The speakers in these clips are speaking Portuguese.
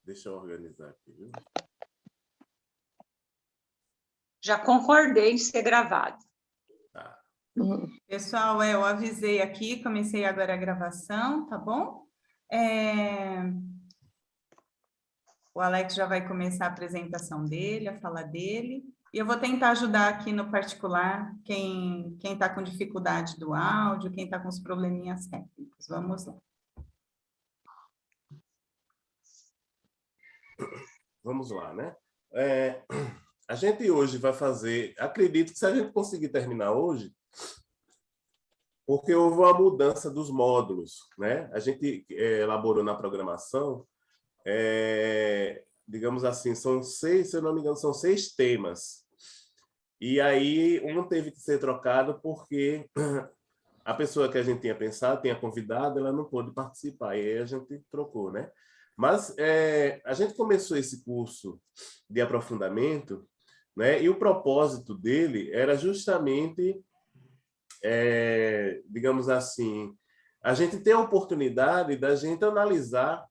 Deixa eu organizar aqui, viu? Já concordei em ser gravado. Tá. Pessoal, eu avisei aqui, comecei agora a gravação, tá bom? O Alex já vai começar a apresentação dele, a fala dele, e eu vou tentar ajudar aqui no particular quem está com dificuldade do áudio, quem está com os probleminhas técnicos. Vamos lá. Vamos lá, né? A gente hoje vai fazer... Acredito que se a gente conseguir terminar hoje, porque houve uma mudança dos módulos, né? A gente elaborou na programação, digamos assim, são 6, se eu não me engano, são 6 temas. E aí, um teve que ser trocado porque a pessoa que a gente tinha pensado, tinha convidado, ela não pôde participar, e aí a gente trocou, né? Mas a gente começou esse curso de aprofundamento, né? E o propósito dele era justamente, digamos assim, a gente ter a oportunidade da gente analisar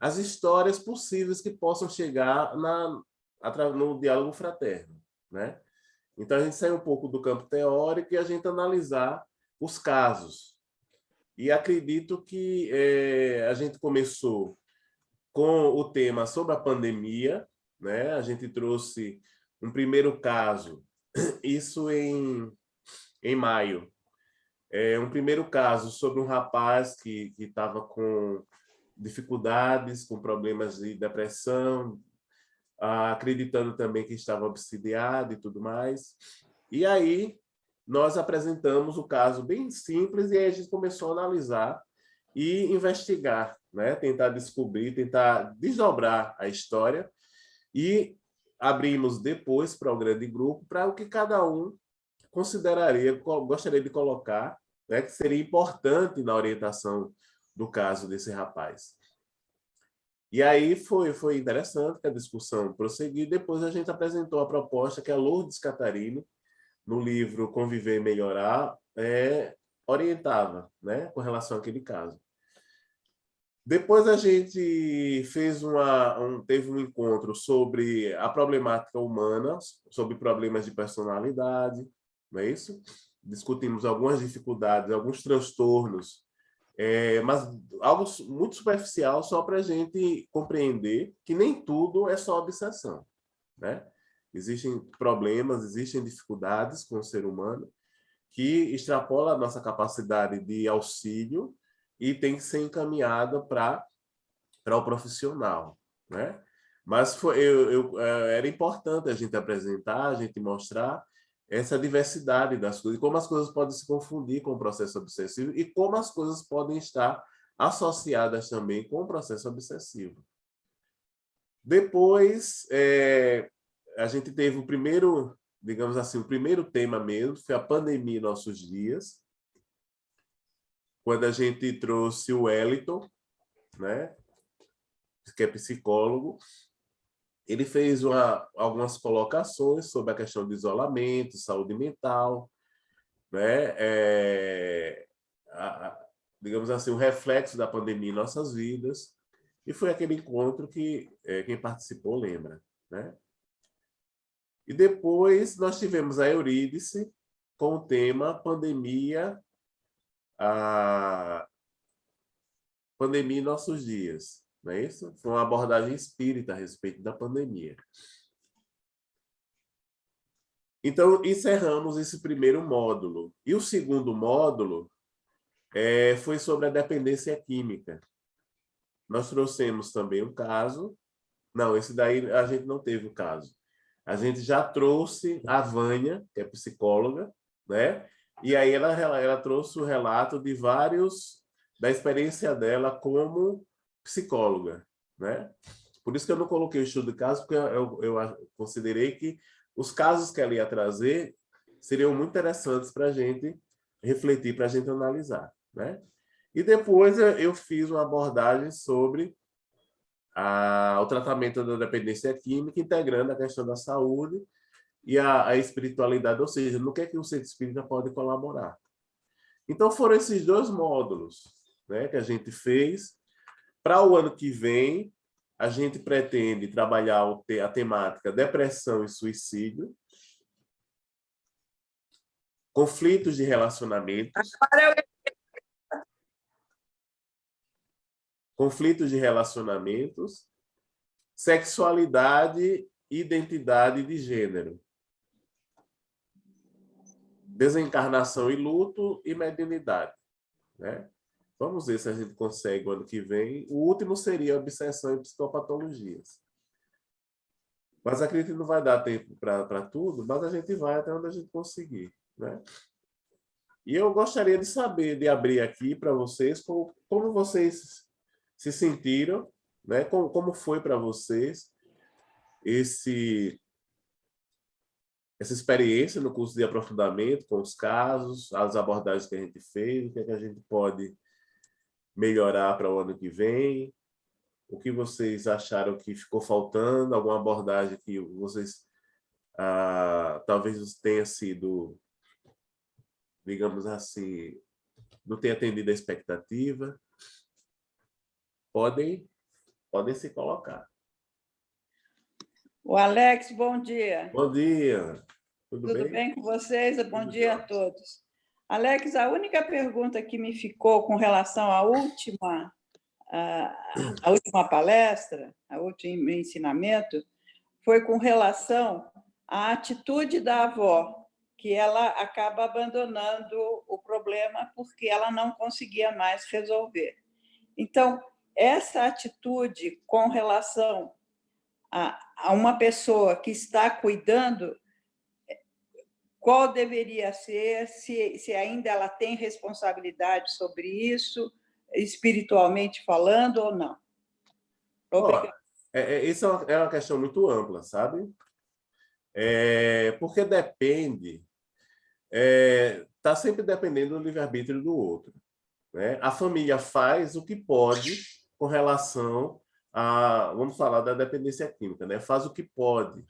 as histórias possíveis que possam chegar no diálogo fraterno, né? Então, a gente sai um pouco do campo teórico e a gente analisar os casos. E acredito que a gente começou com o tema sobre a pandemia, né? A gente trouxe um primeiro caso, isso em maio. Um primeiro caso sobre um rapaz que estava com dificuldades, com problemas de depressão, acreditando também que estava obsidiado e tudo mais. E aí nós apresentamos o caso bem simples e aí a gente começou a analisar e investigar, né? Tentar descobrir, tentar desdobrar a história e abrimos depois para o grande grupo para o que cada um consideraria, gostaria de colocar, né? Que seria importante na orientação do caso desse rapaz. E aí foi interessante que a discussão prosseguiu. Depois a gente apresentou a proposta que a Lourdes Catarino, no livro Conviver e Melhorar, orientava, né, com relação àquele caso. Depois a gente fez teve um encontro sobre a problemática humana, sobre problemas de personalidade, não é isso? Discutimos algumas dificuldades, alguns transtornos, mas algo muito superficial só para a gente compreender que nem tudo é só obsessão, né? Existem problemas, existem dificuldades com o ser humano que extrapola a nossa capacidade de auxílio e tem que ser encaminhada para o profissional, né? Mas era importante a gente apresentar, a gente mostrar essa diversidade das coisas, como as coisas podem se confundir com o processo obsessivo e como as coisas podem estar associadas também com o processo obsessivo. Depois, a gente teve o primeiro, digamos assim, o primeiro tema mesmo, foi a pandemia em nossos dias, quando a gente trouxe o Wellington, né, que é psicólogo. Ele fez algumas colocações sobre a questão do isolamento, saúde mental, né? Digamos assim, o reflexo da pandemia em nossas vidas. E foi aquele encontro que quem participou lembra, né? E depois nós tivemos a Eurídice com o tema pandemia em nossos dias. Não é isso? Foi uma abordagem espírita a respeito da pandemia. Então, encerramos esse primeiro módulo. E o segundo módulo foi sobre a dependência química. Nós trouxemos também um caso. Não, esse daí a gente não teve o caso. A gente já trouxe a Vânia, que é psicóloga, né? E aí ela trouxe o relato de da experiência dela como psicóloga, né? Por isso que eu não coloquei o estudo de caso, porque eu considerei que os casos que ela ia trazer seriam muito interessantes para a gente refletir, para a gente analisar, né? E depois eu fiz uma abordagem sobre o tratamento da dependência química, integrando a questão da saúde e a espiritualidade, ou seja, no que é que o centro espírita pode colaborar. Então, foram esses 2 módulos, né, que a gente fez. Para o ano que vem, a gente pretende trabalhar a temática depressão e suicídio, conflitos de relacionamentos, sexualidade e identidade de gênero, desencarnação e luto e mediunidade, né? Vamos ver se a gente consegue o ano que vem. O último seria obsessão e psicopatologias. Mas acredito que não vai dar tempo para tudo, mas a gente vai até onde a gente conseguir, né? E eu gostaria de saber, de abrir aqui para vocês, como vocês se sentiram, né? Como foi para vocês essa experiência no curso de aprofundamento, com os casos, as abordagens que a gente fez, o que é que a gente pode melhorar para o ano que vem, o que vocês acharam que ficou faltando, alguma abordagem que vocês talvez tenha sido, digamos assim, não tenha atendido a expectativa. Podem se colocar. O Alex, bom dia. Bom dia. Tudo bem? Tudo bem com vocês? Bom dia a todos. Alex, a única pergunta que me ficou com relação à última palestra, ao último ensinamento, foi com relação à atitude da avó, que ela acaba abandonando o problema porque ela não conseguia mais resolver. Então, essa atitude com relação a uma pessoa que está cuidando, qual deveria ser, se ainda ela tem responsabilidade sobre isso, espiritualmente falando ou não? Isso é uma questão muito ampla, sabe? Porque depende, está sempre dependendo do livre-arbítrio do outro, né? A família faz o que pode com relação vamos falar da dependência química, né? Faz o que pode.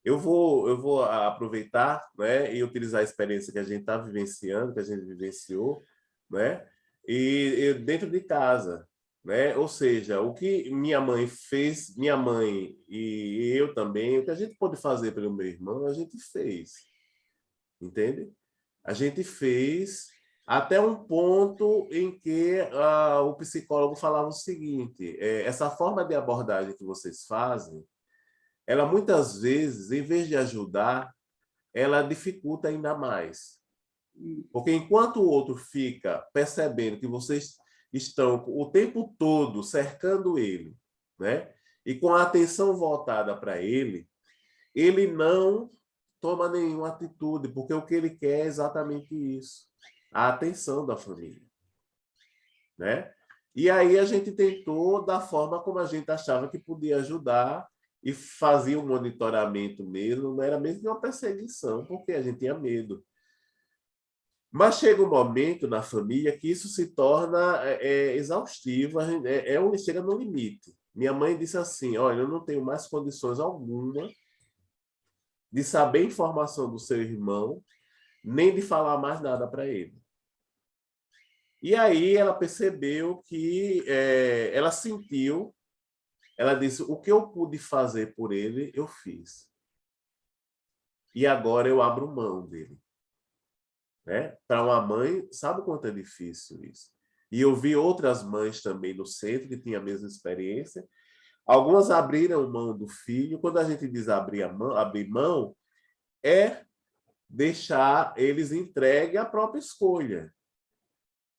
Eu vou aproveitar, né, e utilizar a experiência que a gente está vivenciando, que a gente vivenciou, né, e dentro de casa, né? Ou seja, o que minha mãe fez, minha mãe e eu também, o que a gente pode fazer pelo meu irmão, a gente fez, entende? A gente fez até um ponto em que o psicólogo falava o seguinte: essa forma de abordagem que vocês fazem, ela muitas vezes, em vez de ajudar, ela dificulta ainda mais. Porque enquanto o outro fica percebendo que vocês estão o tempo todo cercando ele, né? E com a atenção voltada para ele, ele não toma nenhuma atitude, porque o que ele quer é exatamente isso, a atenção da família, né? E aí a gente tentou da forma como a gente achava que podia ajudar, e fazia um monitoramento mesmo, não era mesmo uma perseguição, porque a gente tinha medo. Mas chega um momento na família que isso se torna exaustivo, chega no limite. Minha mãe disse assim: olha, eu não tenho mais condições alguma de saber informação do seu irmão, nem de falar mais nada para ele. E aí ela percebeu que ela sentiu. Ela disse: o que eu pude fazer por ele, eu fiz. E agora eu abro mão dele. Né? Para uma mãe, sabe quanto é difícil isso? E eu vi outras mães também no centro que tinham a mesma experiência. Algumas abriram mão do filho. Quando a gente diz abrir mão, é deixar eles entregues à própria escolha.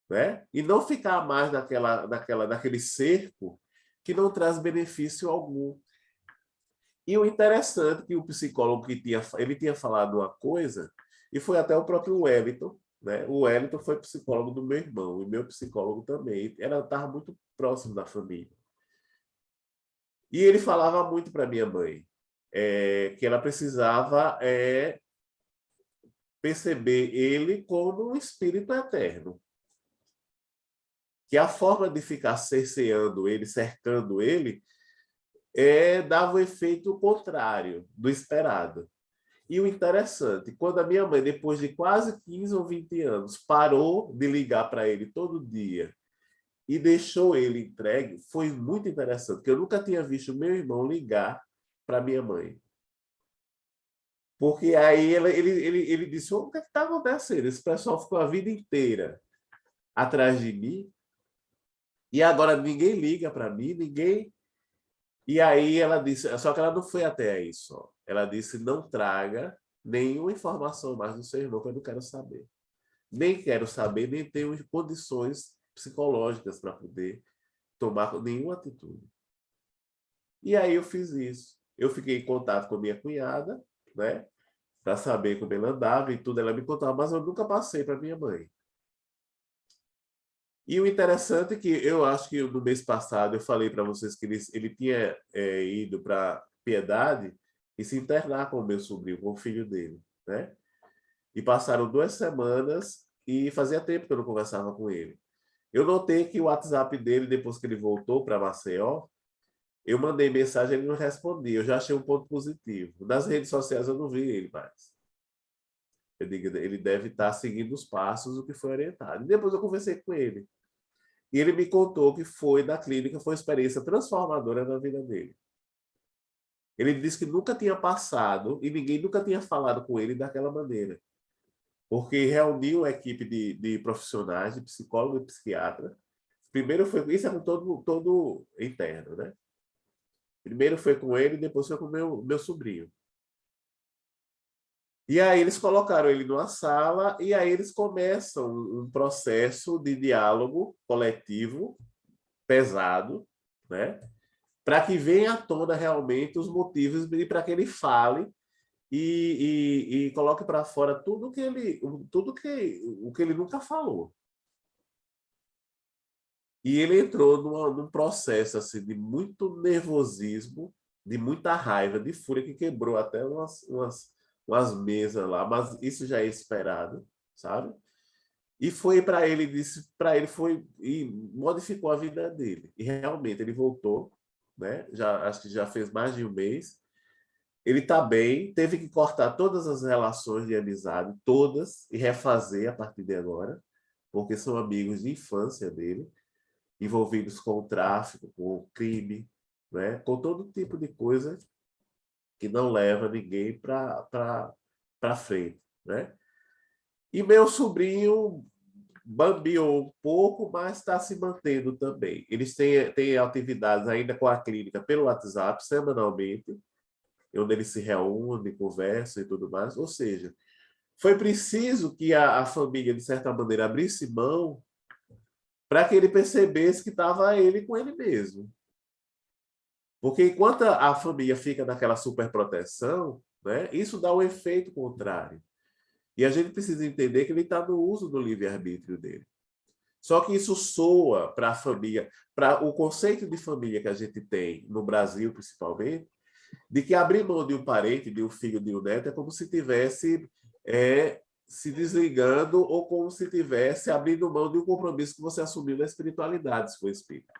Né? E não ficar mais naquele cerco que não traz benefício algum. E o interessante é que o psicólogo ele tinha falado uma coisa, e foi até o próprio Wellington, né? O Wellington foi psicólogo do meu irmão, e meu psicólogo também. Ela estava muito próximo da família. E ele falava muito para minha mãe que ela precisava perceber ele como um espírito eterno. Que a forma de ficar cerceando ele, cercando ele, dava o efeito contrário do esperado. E o interessante, quando a minha mãe, depois de quase 15 ou 20 anos, parou de ligar para ele todo dia e deixou ele entregue, foi muito interessante, porque eu nunca tinha visto meu irmão ligar para minha mãe. Porque aí ele disse, o que está acontecendo? Esse pessoal ficou a vida inteira atrás de mim, e agora ninguém liga para mim, ninguém... E aí ela disse, só que ela não foi até aí só. Ela disse, não traga nenhuma informação mais do seu irmão, que eu não quero saber. Nem quero saber, nem tenho condições psicológicas para poder tomar nenhuma atitude. E aí eu fiz isso. Eu fiquei em contato com minha cunhada, né, para saber como ela andava e tudo. Ela me contava, mas eu nunca passei para minha mãe. E o interessante é que eu acho que no mês passado eu falei para vocês que ele tinha ido para Piedade e se internar com o meu sobrinho, com o filho dele, né? E passaram 2 semanas e fazia tempo que eu não conversava com ele. Eu notei que o WhatsApp dele, depois que ele voltou para Maceió, eu mandei mensagem, ele não respondia. Eu já achei um ponto positivo. Nas redes sociais eu não vi ele mais. Eu digo, ele deve estar seguindo os passos do que foi orientado. E depois eu conversei com ele. E ele me contou que foi na clínica, foi uma experiência transformadora na vida dele. Ele disse que nunca tinha passado e ninguém nunca tinha falado com ele daquela maneira. Porque reuniu a equipe de profissionais, de psicólogo e psiquiatra. Primeiro foi... Isso é com todo interno, né? Primeiro foi com ele, depois foi com o meu sobrinho. E aí eles colocaram ele numa sala e aí eles começam um processo de diálogo coletivo pesado, né? Para que venha à tona realmente os motivos e para que ele fale e coloque para fora tudo que o que ele nunca falou. E ele entrou num processo assim, de muito nervosismo, de muita raiva, de fúria, que quebrou até umas mesas lá, mas isso já é esperado, sabe? E foi para ele, disse, para ele foi e modificou a vida dele. E realmente ele voltou, né? Acho que já fez mais de um mês. Ele está bem, teve que cortar todas as relações de amizade, todas, e refazer a partir de agora, porque são amigos de infância dele, envolvidos com o tráfico, com o crime, né? Com todo tipo de coisa que não leva ninguém para frente, né? E meu sobrinho bambiou um pouco, mas está se mantendo também. Eles têm atividades ainda com a clínica pelo WhatsApp, semanalmente, onde eles se reúnem, conversam e tudo mais. Ou seja, foi preciso que a família, de certa maneira, abrisse mão para que ele percebesse que estava ele com ele mesmo. Porque enquanto a família fica naquela superproteção, né, isso dá um efeito contrário. E a gente precisa entender que ele está no uso do livre-arbítrio dele. Só que isso soa para a família, para o conceito de família que a gente tem no Brasil, principalmente, de que abrir mão de um parente, de um filho, de um neto, é como se tivesse se desligando ou como se tivesse abrindo mão de um compromisso que você assumiu na espiritualidade, se for espírita.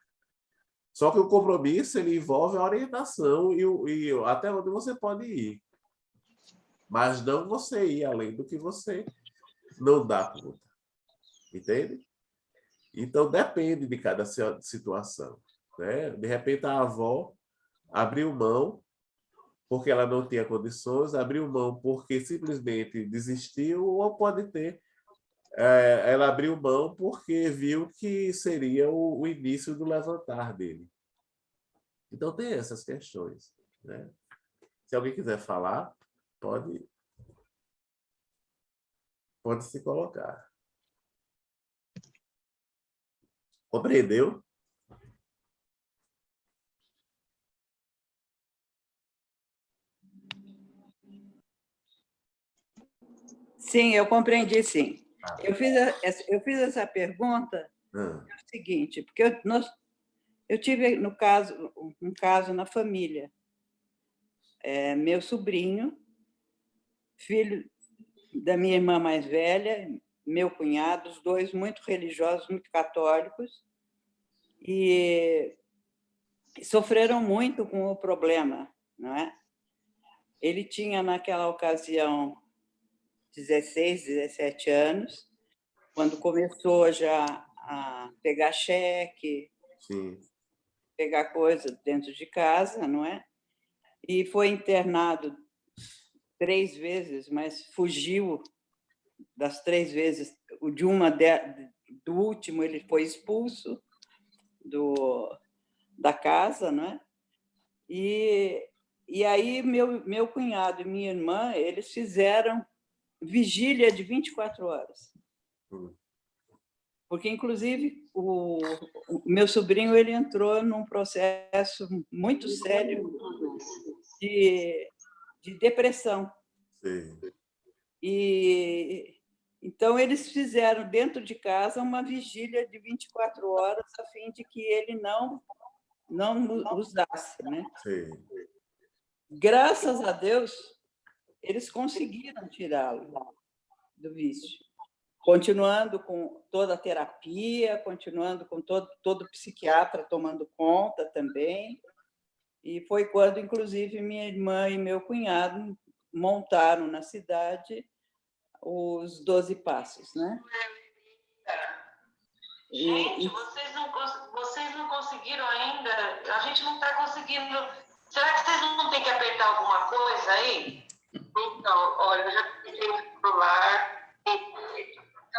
Só que o compromisso ele envolve a orientação e até onde você pode ir. Mas não você ir além do que você não dá conta. Entende? Então, depende de cada situação, né? De repente, a avó abriu mão porque ela não tinha condições, abriu mão porque simplesmente desistiu, ou pode ter, ela abriu mão porque viu que seria o início do levantar dele. Então, tem essas questões, né? Se alguém quiser falar, pode se colocar. Compreendeu? Sim, eu compreendi, sim. Eu fiz essa pergunta o seguinte, porque eu tive um caso na família. Meu sobrinho, filho da minha irmã mais velha, meu cunhado, os dois muito religiosos, muito católicos, e sofreram muito com o problema, não é? Ele tinha, naquela ocasião, 16, 17 anos, quando começou já a pegar cheque, Sim. pegar coisa dentro de casa, não é? E foi internado 3 vezes, mas fugiu das 3 vezes. Do último, ele foi expulso da casa, não é? E aí meu cunhado e minha irmã, eles fizeram vigília de 24 horas. Porque, inclusive, o meu sobrinho ele entrou num processo muito sério de depressão. Sim. E então eles fizeram dentro de casa uma vigília de 24 horas a fim de que ele não usasse, né? Sim. Graças a Deus, eles conseguiram tirá-lo do vício, continuando com toda a terapia, continuando com todo psiquiatra tomando conta também. E foi quando, inclusive, minha irmã e meu cunhado montaram na cidade os 12 Passos, né? Gente, vocês não conseguiram ainda? A gente não está conseguindo. Será que vocês não têm que apertar alguma coisa aí? Então, olha, eu já peguei o celular,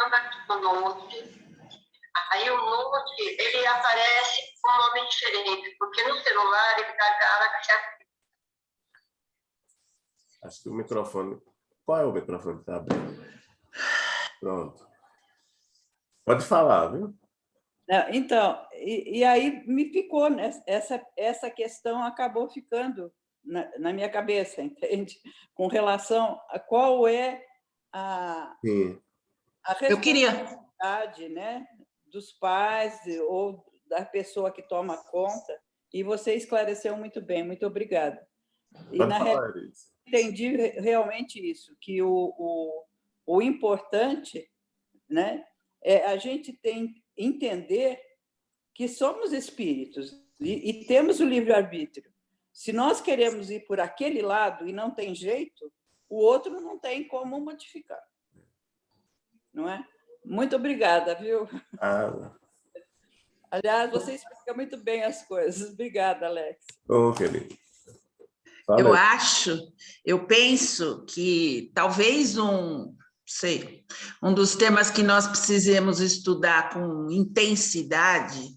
anda aqui no Note. Aí o Note, ele aparece com um nome diferente, porque no celular ele está Galaxy. Acho que o microfone... Qual é o microfone que está abrindo? Pronto. Pode falar, viu? Então, e aí me ficou, né? Essa questão acabou ficando na minha cabeça, entende? Com relação a qual é a responsabilidade, né, dos pais ou da pessoa que toma conta, e você esclareceu muito bem, muito obrigada. E, na realidade, entendi realmente isso, que o importante, né, é a gente entender que somos espíritos e temos o livre-arbítrio. Se nós queremos ir por aquele lado e não tem jeito, o outro não tem como modificar. Não é? Muito obrigada, viu? Aliás, você explica muito bem as coisas. Obrigada, Alex. Bom, querido. Eu penso que talvez um dos temas que nós precisemos estudar com intensidade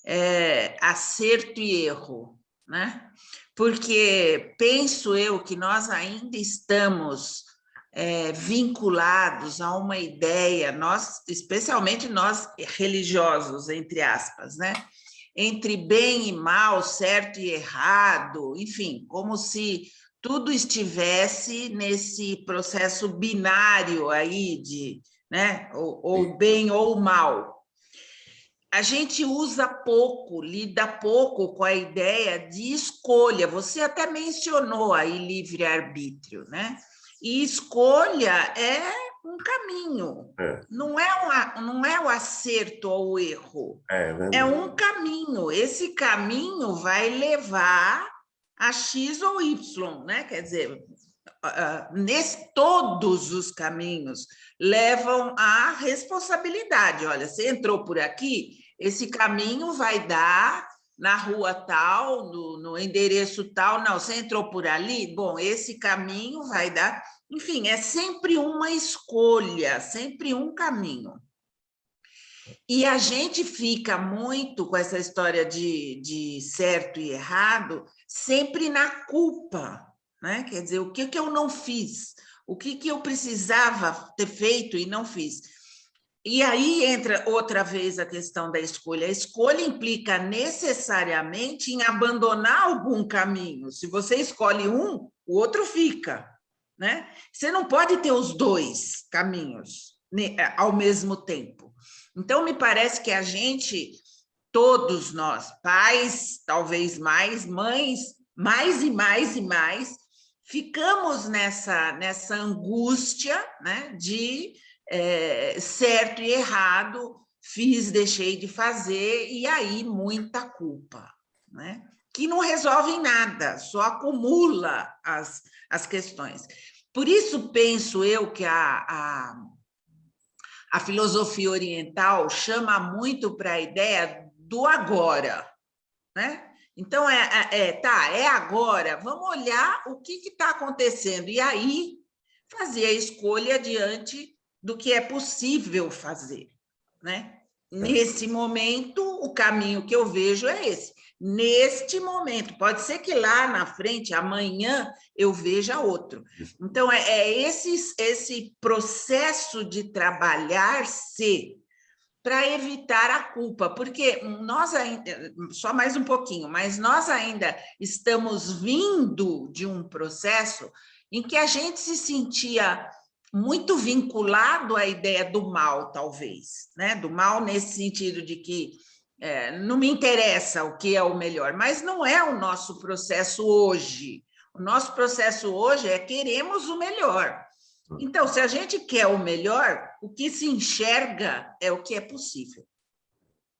é acerto e erro, né? Porque penso eu que nós ainda estamos vinculados a uma ideia, especialmente nós religiosos, entre aspas, né? Entre bem e mal, certo e errado, enfim, como se tudo estivesse nesse processo binário aí de, né, ou bem ou mal. A gente usa pouco, lida pouco com a ideia de escolha. Você até mencionou aí livre-arbítrio, né? E escolha é um caminho, não é o acerto ou o erro, é um caminho. Esse caminho vai levar a X ou Y, né? Quer dizer, todos os caminhos levam à responsabilidade. Olha, você entrou por aqui, esse caminho vai dar na rua tal, no endereço tal, não, você entrou por ali, bom, esse caminho vai dar... Enfim, é sempre uma escolha, sempre um caminho. E a gente fica muito com essa história de certo e errado, sempre na culpa, né? Quer dizer, o que eu não fiz? O que eu precisava ter feito e não fiz? E aí entra outra vez a questão da escolha. A escolha implica necessariamente em abandonar algum caminho. Se você escolhe um, o outro fica, né? Você não pode ter os dois caminhos ao mesmo tempo. Então, me parece que a gente, todos nós, pais, talvez mais, mães, mais e mais e mais, ficamos nessa angústia, né, de certo e errado, fiz, deixei de fazer, e aí muita culpa, né, que não resolve em nada, só acumula as questões. Por isso, penso eu que A filosofia oriental chama muito para a ideia do agora, né? Então, é agora, vamos olhar o que está acontecendo, e aí fazer a escolha diante do que é possível fazer, né? Nesse momento, o caminho que eu vejo é esse. Neste momento, pode ser que lá na frente, amanhã, eu veja outro. Então, esse processo de trabalhar-se para evitar a culpa, porque nós ainda, só mais um pouquinho, mas nós ainda estamos vindo de um processo em que a gente se sentia muito vinculado à ideia do mal, talvez, né? Do mal nesse sentido de que não me interessa o que é o melhor, mas não é o nosso processo hoje. O nosso processo hoje é queremos o melhor. Então, se a gente quer o melhor, o que se enxerga é o que é possível,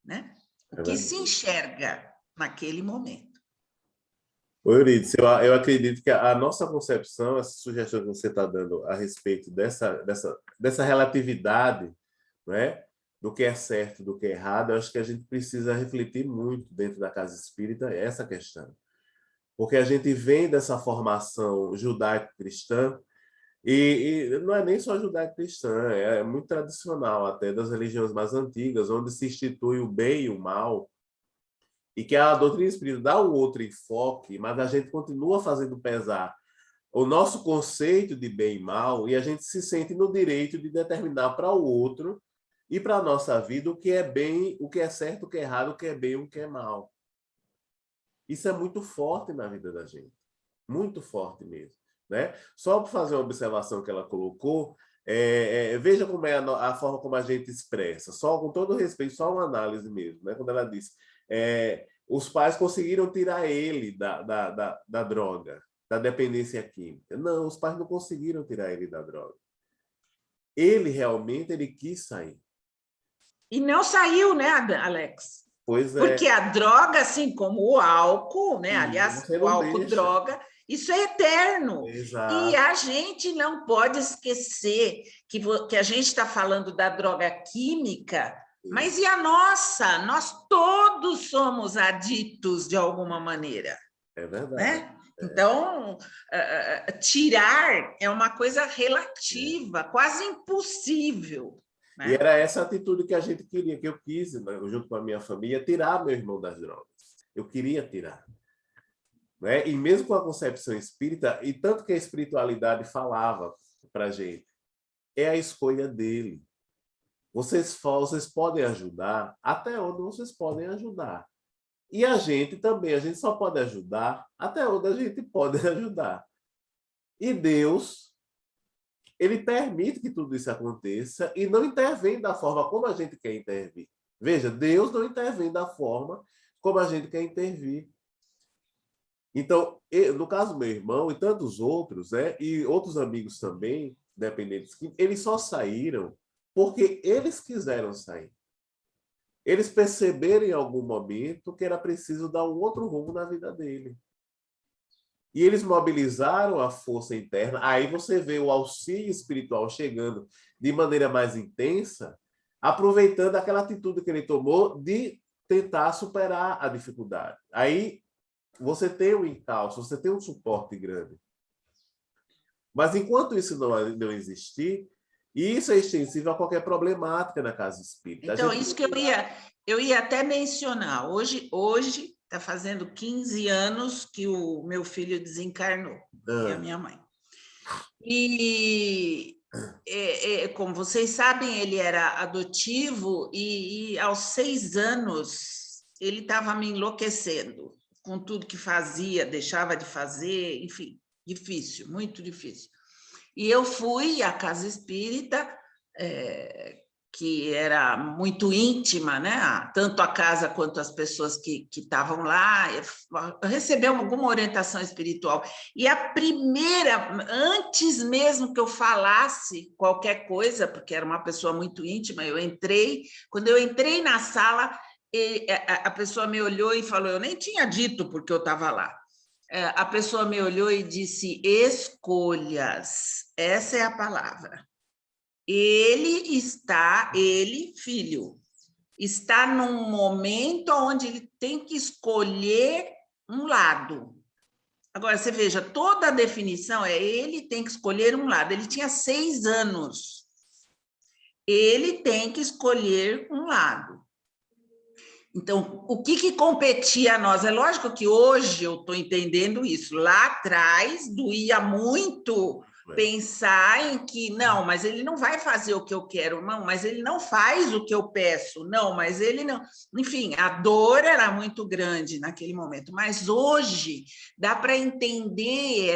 né? O que se enxerga naquele momento. Oi, Euridice, eu acredito que a nossa concepção, essa sugestão que você está dando a respeito dessa relatividade, né, do que é certo, do que é errado, eu acho que a gente precisa refletir muito dentro da casa espírita essa questão. Porque a gente vem dessa formação judaico-cristã, e não é nem só judaico-cristã, é muito tradicional até das religiões mais antigas, onde se institui o bem e o mal, e que a doutrina espírita dá um outro enfoque, mas a gente continua fazendo pesar o nosso conceito de bem e mal, e a gente se sente no direito de determinar para o outro e para a nossa vida o que é bem, o que é certo, o que é errado, o que é bem, o que é mal. Isso é muito forte na vida da gente, muito forte mesmo, né? Só para fazer uma observação que ela colocou, veja como é a forma como a gente expressa, só com todo respeito, só uma análise mesmo, né? Quando ela disse, os pais conseguiram tirar ele da droga, da dependência química. Não, os pais não conseguiram tirar ele da droga. Ele realmente quis sair. E não saiu, né, Alex? Pois é. Porque a droga, assim como o álcool, né? Aliás, o álcool, droga, isso é eterno. Exato. E a gente não pode esquecer que a gente está falando da droga química, mas e a nossa? Nós todos somos aditos de alguma maneira. É verdade. Né? Então, tirar é uma coisa relativa, quase impossível. Né? E era essa atitude que a gente queria, que eu quis, junto com a minha família, tirar meu irmão das drogas. Eu queria tirar. Né? E mesmo com a concepção espírita, e tanto que a espiritualidade falava para a gente, é a escolha dele. Vocês podem ajudar até onde vocês podem ajudar. E a gente também, a gente só pode ajudar até onde a gente pode ajudar. E Deus, ele permite que tudo isso aconteça e não intervém da forma como a gente quer intervir. Veja, Deus não intervém da forma como a gente quer intervir. Então, no caso do meu irmão e tantos outros, né, e outros amigos também, dependentes, eles só saíram porque eles quiseram sair. Eles perceberam em algum momento que era preciso dar um outro rumo na vida dele. E eles mobilizaram a força interna. Aí você vê o auxílio espiritual chegando de maneira mais intensa, aproveitando aquela atitude que ele tomou de tentar superar a dificuldade. Aí você tem um encalço, você tem um suporte grande. Mas enquanto isso não existir, e isso é extensível a qualquer problemática na casa espírita. Então, isso que eu ia até mencionar. Hoje está fazendo 15 anos que o meu filho desencarnou, e a minha mãe. E, como vocês sabem, ele era adotivo e aos 6 anos ele estava me enlouquecendo com tudo que fazia, deixava de fazer, enfim, difícil, muito difícil. E eu fui à casa espírita, que era muito íntima, né? Tanto a casa quanto as pessoas que estavam lá, recebeu alguma orientação espiritual. E a primeira, antes mesmo que eu falasse qualquer coisa, porque era uma pessoa muito íntima, quando eu entrei na sala, a pessoa me olhou e falou, eu nem tinha dito porque eu estava lá. A pessoa me olhou e disse, escolhas, essa é a palavra. Ele, filho, está num momento onde ele tem que escolher um lado. Agora, você veja, toda a definição é ele tem que escolher um lado. Ele tinha 6 anos. Ele tem que escolher um lado. Então, o que competia a nós? É lógico que hoje eu estou entendendo isso. Lá atrás, doía muito pensar em que, não, mas ele não vai fazer o que eu quero, não, mas ele não faz o que eu peço, não, mas ele não... Enfim, a dor era muito grande naquele momento, mas hoje dá para entender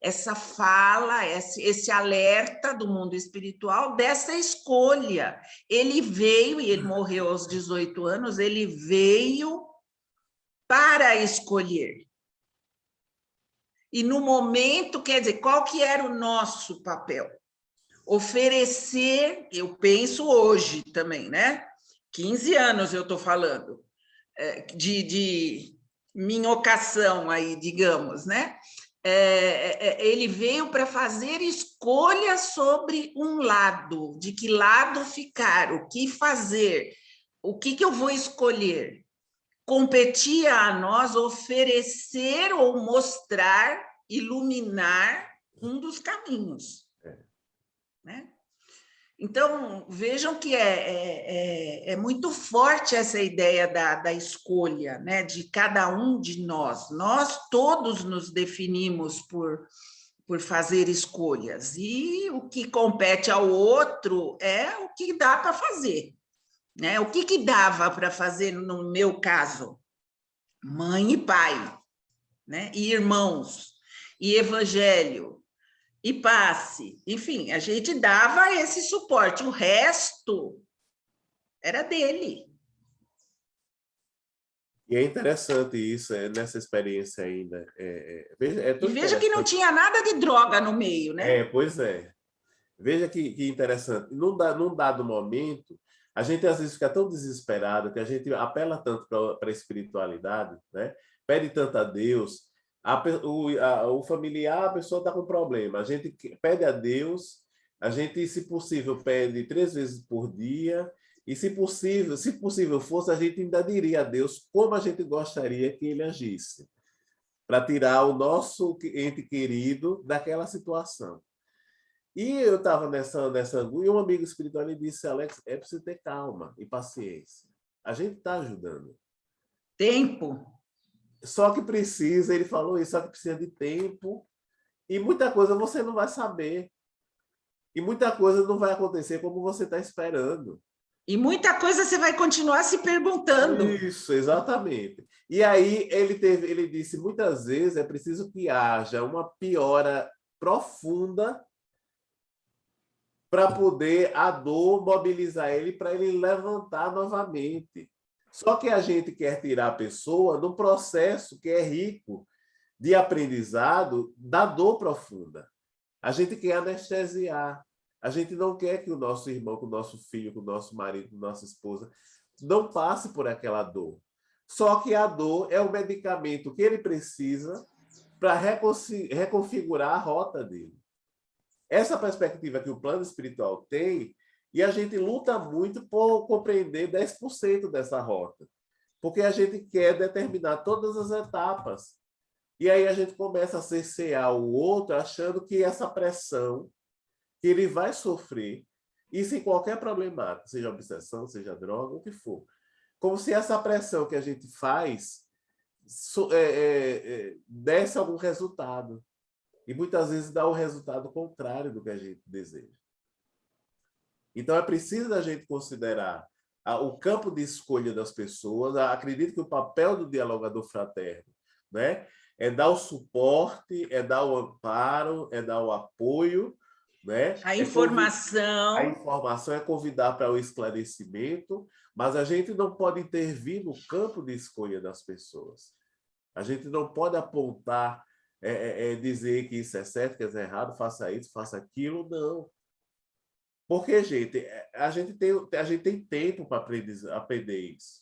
essa fala, esse alerta do mundo espiritual, dessa escolha. Ele veio, e ele morreu aos 18 anos, ele veio para escolher. E no momento, quer dizer, qual que era o nosso papel? Oferecer, eu penso hoje também, né? 15 anos eu estou falando, de minhocação aí, digamos, né? Ele veio para fazer escolha sobre um lado, de que lado ficar, o que fazer, o que eu vou escolher. Competia a nós oferecer ou mostrar, iluminar um dos caminhos. Né? Então, vejam que é muito forte essa ideia da escolha, né? De cada um de nós. Nós todos nos definimos por fazer escolhas, e o que compete ao outro é o que dá para fazer. Né? O que dava para fazer no meu caso? Mãe e pai, né? E irmãos, e evangelho, e passe. Enfim, a gente dava esse suporte, o resto era dele. E é interessante isso, nessa experiência ainda. E veja que não tinha nada de droga no meio, né? Pois é. Veja que interessante. Num dado momento, a gente às vezes fica tão desesperado que a gente apela tanto para a espiritualidade, né? Pede tanto a Deus. O familiar, a pessoa está com problema. A gente pede a Deus, a gente, se possível, pede 3 vezes por dia. E, se possível fosse, a gente ainda diria a Deus como a gente gostaria que ele agisse, para tirar o nosso ente querido daquela situação. E eu estava nessa angústia, e um amigo espiritual me disse: Alex, é preciso ter calma e paciência. A gente está ajudando. Tempo. Só que precisa, ele falou isso, só que precisa de tempo, e muita coisa você não vai saber. E muita coisa não vai acontecer como você está esperando. E muita coisa você vai continuar se perguntando. Isso, exatamente. E aí ele disse, muitas vezes é preciso que haja uma piora profunda para poder a dor mobilizar ele, para ele levantar novamente. Só que a gente quer tirar a pessoa num processo que é rico de aprendizado da dor profunda. A gente quer anestesiar. A gente não quer que o nosso irmão, que o nosso filho, que o nosso marido, que a nossa esposa não passe por aquela dor. Só que a dor é o medicamento que ele precisa para reconfigurar a rota dele. Essa perspectiva que o plano espiritual tem, e a gente luta muito por compreender 10% dessa rota, porque a gente quer determinar todas as etapas. E aí a gente começa a cercear o outro, achando que essa pressão que ele vai sofrer, isso em qualquer problemática, seja obsessão, seja droga, o que for. Como se essa pressão que a gente faz desse algum resultado. E muitas vezes dá o resultado contrário do que a gente deseja. Então é preciso a gente considerar o campo de escolha das pessoas. Acredito que o papel do dialogador fraterno, né, é dar o suporte, é dar o amparo, é dar o apoio, né? A informação. A informação é convidar para o esclarecimento, mas a gente não pode intervir no campo de escolha das pessoas. A gente não pode apontar, dizer que isso é certo, que isso é errado, faça isso, faça aquilo, não. Porque, gente, a gente tem tempo para aprender isso.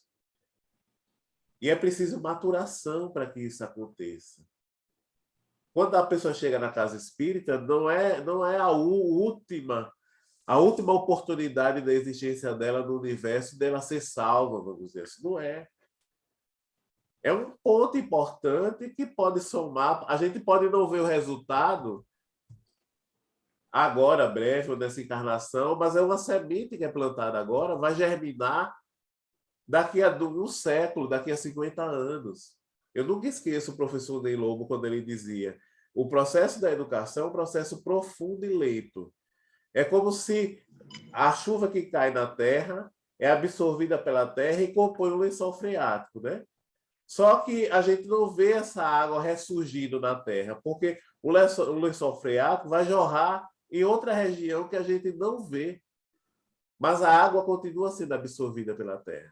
E é preciso maturação para que isso aconteça. Quando a pessoa chega na casa espírita, não é a última a última oportunidade da existência dela no universo, dela ser salva, vamos dizer assim. Não é. É um ponto importante que pode somar. A gente pode não ver o resultado agora, breve, ou nessa encarnação, mas é uma semente que é plantada agora, vai germinar daqui a um século, daqui a 50 anos. Eu nunca esqueço o professor Ney Lobo quando ele dizia: o processo da educação é um processo profundo e lento. É como se a chuva que cai na terra é absorvida pela terra e compõe um lençol freático, né? Só que a gente não vê essa água ressurgindo na terra, porque o lençol freático vai jorrar em outra região que a gente não vê. Mas a água continua sendo absorvida pela terra.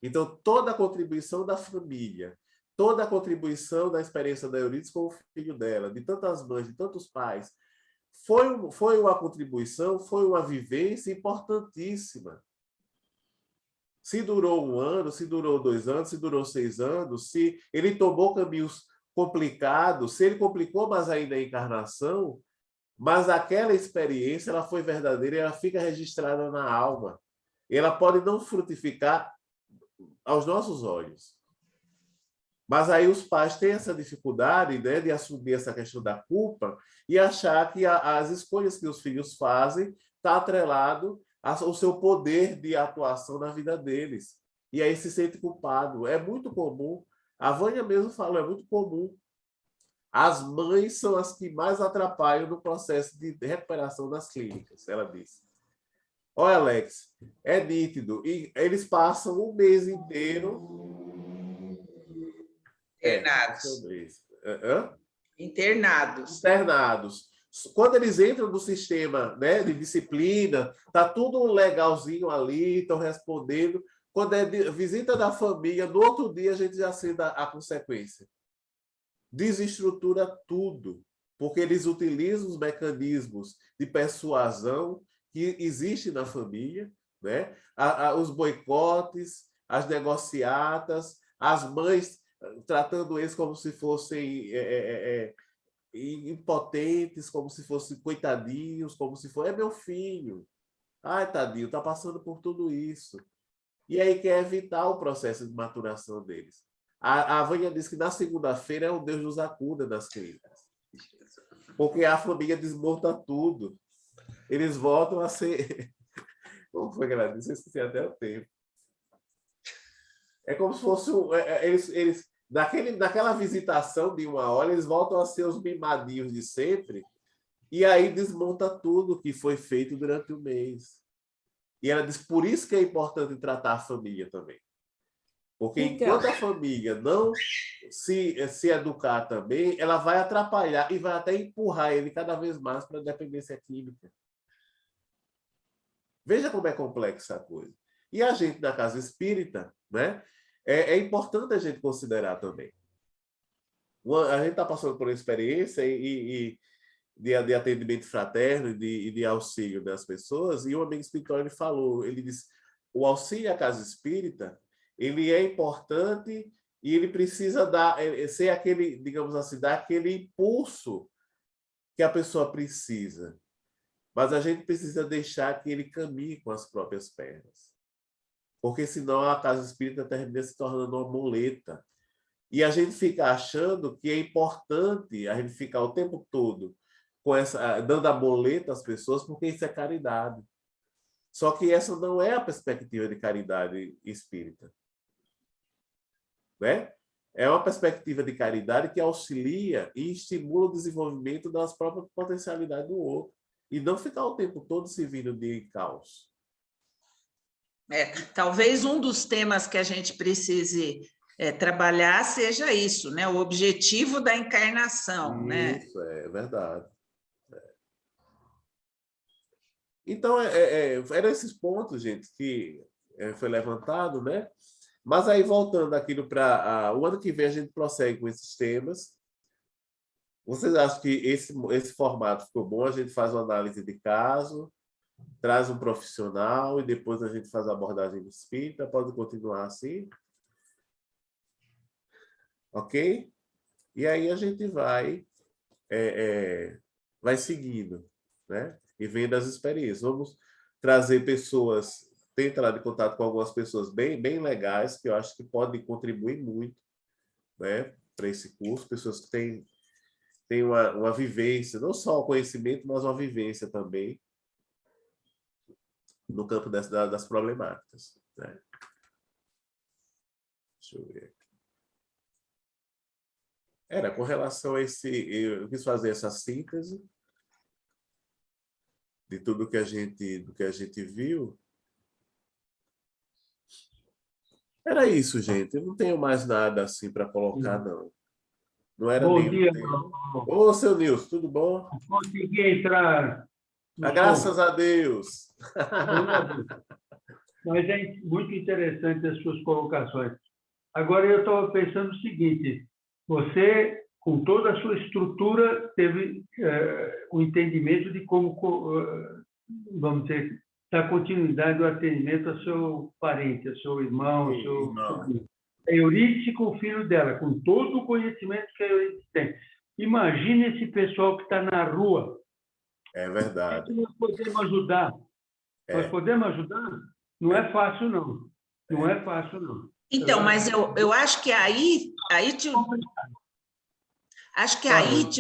Então, toda a contribuição da família, toda a contribuição da experiência da Eurídice com o filho dela, de tantas mães, de tantos pais, foi uma contribuição, foi uma vivência importantíssima. Se durou 1 ano, se durou 2 anos, se durou 6 anos, se ele tomou caminhos complicados, se ele complicou mais ainda a encarnação, mas aquela experiência ela foi verdadeira e ela fica registrada na alma. Ela pode não frutificar aos nossos olhos. Mas aí os pais têm essa dificuldade, né, de assumir essa questão da culpa e achar que as escolhas que os filhos fazem está atrelado ao seu poder de atuação na vida deles. E aí se sente culpado. É muito comum. A Vânia mesmo falou, é muito comum. As mães são as que mais atrapalham no processo de recuperação das clínicas, ela disse. Olha, Alex, é nítido. E eles passam um mês inteiro... Internados. Internados. Internados. Quando eles entram no sistema, né, de disciplina, tá tudo legalzinho ali, estão respondendo. Quando é visita da família, no outro dia a gente já sente a consequência. Desestrutura tudo, porque eles utilizam os mecanismos de persuasão que existem na família, né? Os boicotes, as negociatas, as mães tratando eles como se fossem impotentes, como se fossem coitadinhos, como se fosse, é meu filho. Ai, tadinho, está passando por tudo isso. E aí quer evitar o processo de maturação deles. A Vânia disse que na segunda-feira é o Deus nos acuda das clínicas. Porque a família desmonta tudo. Eles voltam a ser... Como foi que ela disse? Eu esqueci até o tempo. É como se fosse... Eles naquela visitação de 1 hora, eles voltam a ser os mimadinhos de sempre, e aí desmonta tudo que foi feito durante o mês. E ela diz, por isso que é importante tratar a família também. Porque enquanto a família não se educar também, ela vai atrapalhar e vai até empurrar ele cada vez mais para a dependência química. Veja como é complexa a coisa. E a gente, na casa espírita, né? É importante a gente considerar também. A gente está passando por uma experiência de atendimento fraterno e de auxílio das pessoas, e o amigo espiritual ele falou, ele disse, o auxílio à casa espírita, ele é importante e ele precisa ser aquele, digamos assim, dar aquele impulso que a pessoa precisa. Mas a gente precisa deixar que ele caminhe com as próprias pernas. Porque senão a casa espírita termina se tornando uma muleta. E a gente fica achando que é importante a gente ficar o tempo todo dando a muleta às pessoas, porque isso é caridade. Só que essa não é a perspectiva de caridade espírita. Né? É uma perspectiva de caridade que auxilia e estimula o desenvolvimento das próprias potencialidades do outro. E não ficar o tempo todo servindo de caos. Talvez um dos temas que a gente precise trabalhar seja isso, né? O objetivo da encarnação. Isso, é verdade. Então, eram esses pontos, gente, que foi levantado, né? Mas aí, voltando aquilo para o ano que vem, a gente prossegue com esses temas. Vocês acham que esse formato ficou bom? A gente faz uma análise de caso, traz um profissional e depois a gente faz a abordagem espírita. Pode continuar assim? Ok? E aí a gente vai seguindo, né? e vem das experiências. Vamos trazer pessoas, ter entrado em contato com algumas pessoas bem legais, que eu acho que podem contribuir muito, né, para esse curso, pessoas que têm uma vivência, não só o conhecimento, mas uma vivência também no campo das problemáticas, né? Deixa eu ver. Era com relação a eu quis fazer essa síntese de tudo que a gente viu. Era isso, gente. Eu não tenho mais nada assim para colocar, não. Não era Bom nenhum dia, tema. Ô, seu Nilson, tudo bom? consegui entrar. Graças a Deus. Mas é muito interessante as suas colocações. Agora, eu estava pensando o seguinte, você, com toda a sua estrutura, teve o entendimento de como, vamos dizer, dar continuidade ao atendimento ao seu parente, ao seu irmão, ao seu sobrinho. A Eurídice com o filho dela, com todo o conhecimento que a Eurídice tem. Imagine esse pessoal que está na rua. É verdade. Nós podemos ajudar. Nós podemos ajudar? Não é fácil, não. Não é fácil, não. Então, mas eu acho que aí tio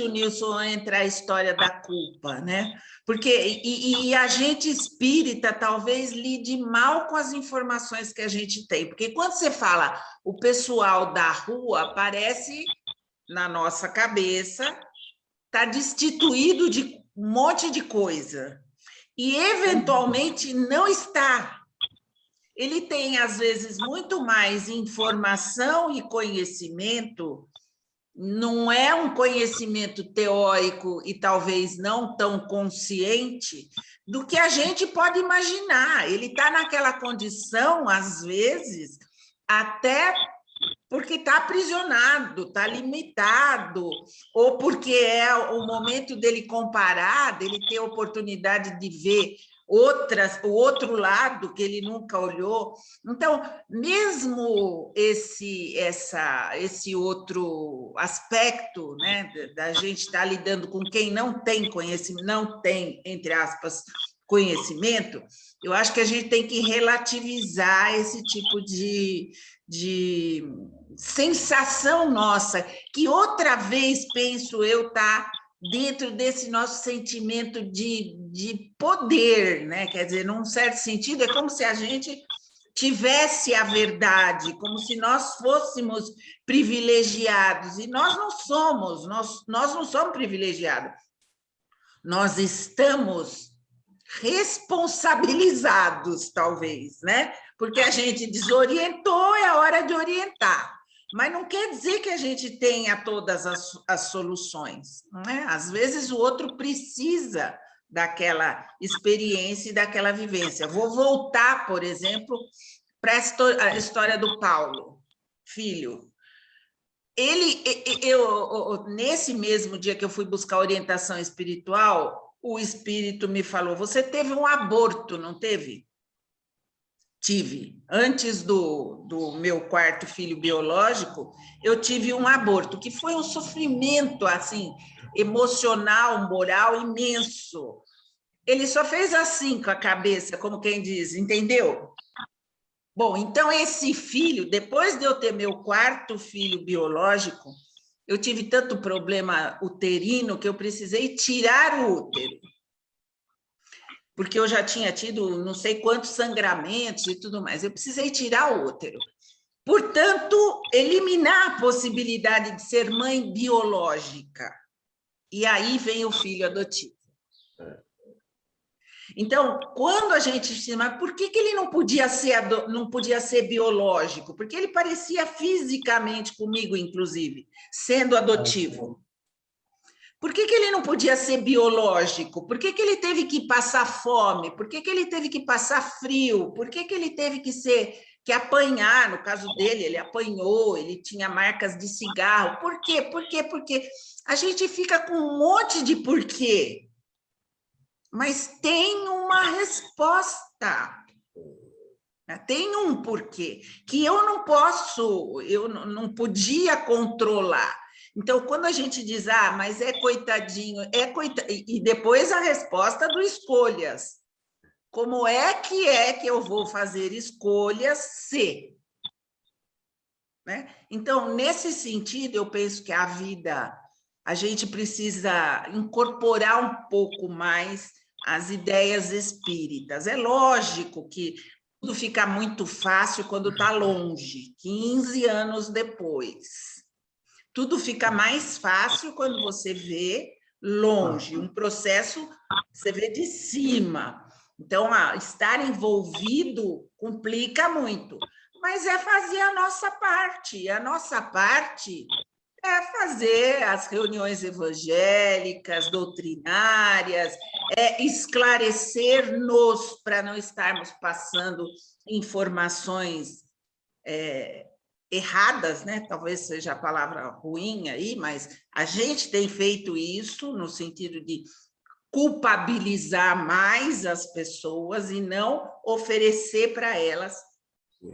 Nilson, entra a história da culpa, né? Porque e a gente espírita talvez lide mal com as informações que a gente tem, porque quando você fala o pessoal da rua, parece na nossa cabeça está destituído de um monte de coisa e eventualmente não está. Ele tem às vezes muito mais informação e conhecimento. Não é um conhecimento teórico e talvez não tão consciente do que a gente pode imaginar. Ele está naquela condição, às vezes, até porque está aprisionado, está limitado, ou porque é o momento dele comparar, dele ter a oportunidade de ver o outro lado que ele nunca olhou. Então, mesmo esse outro aspecto, né, da gente estar lidando com quem não tem conhecimento, não tem, entre aspas, conhecimento, eu acho que a gente tem que relativizar esse tipo de sensação nossa, que outra vez, penso eu, está dentro desse nosso sentimento de poder, né? Quer dizer, num certo sentido, é como se a gente tivesse a verdade, como se nós fôssemos privilegiados, e nós não somos, nós não somos privilegiados. Nós estamos responsabilizados, talvez, né? Porque a gente desorientou, é hora de orientar. Mas não quer dizer que a gente tenha todas as soluções, não é? Às vezes o outro precisa daquela experiência e daquela vivência. Vou voltar, por exemplo, para a história do Paulo, filho. Nesse mesmo dia que eu fui buscar orientação espiritual, o espírito me falou: você teve um aborto, não teve? Tive. Antes do meu quarto filho biológico, eu tive um aborto, que foi um sofrimento assim, emocional, moral imenso. Ele só fez assim com a cabeça, como quem diz, entendeu? Bom, então esse filho, depois de eu ter meu quarto filho biológico, eu tive tanto problema uterino que eu precisei tirar o útero. Porque eu já tinha tido não sei quantos sangramentos e tudo mais. Eu precisei tirar o útero. Portanto, eliminar a possibilidade de ser mãe biológica. E aí vem o filho adotivo. Então, quando a gente diz, mas por que ele não podia ser biológico? Porque ele parecia fisicamente comigo, inclusive, sendo adotivo. Por que ele não podia ser biológico? Por que ele teve que passar fome? Por que ele teve que passar frio? Por que ele teve que apanhar? No caso dele, ele apanhou, ele tinha marcas de cigarro. Por quê? Porque a gente fica com um monte de porquê. Mas tem uma resposta. Tem um porquê que eu não podia controlar. Então, quando a gente diz, mas é coitadinho, e depois a resposta do escolhas. Como é que eu vou fazer escolhas se? Né? Então, nesse sentido, eu penso que a vida, a gente precisa incorporar um pouco mais as ideias espíritas. É lógico que tudo fica muito fácil quando está longe, 15 anos depois. Tudo fica mais fácil quando você vê longe, um processo você vê de cima. Então, estar envolvido complica muito, mas é fazer a nossa parte. E a nossa parte é fazer as reuniões evangélicas, doutrinárias, é esclarecer-nos para não estarmos passando informações erradas, né? Talvez seja a palavra ruim aí, mas a gente tem feito isso no sentido de culpabilizar mais as pessoas e não oferecer para elas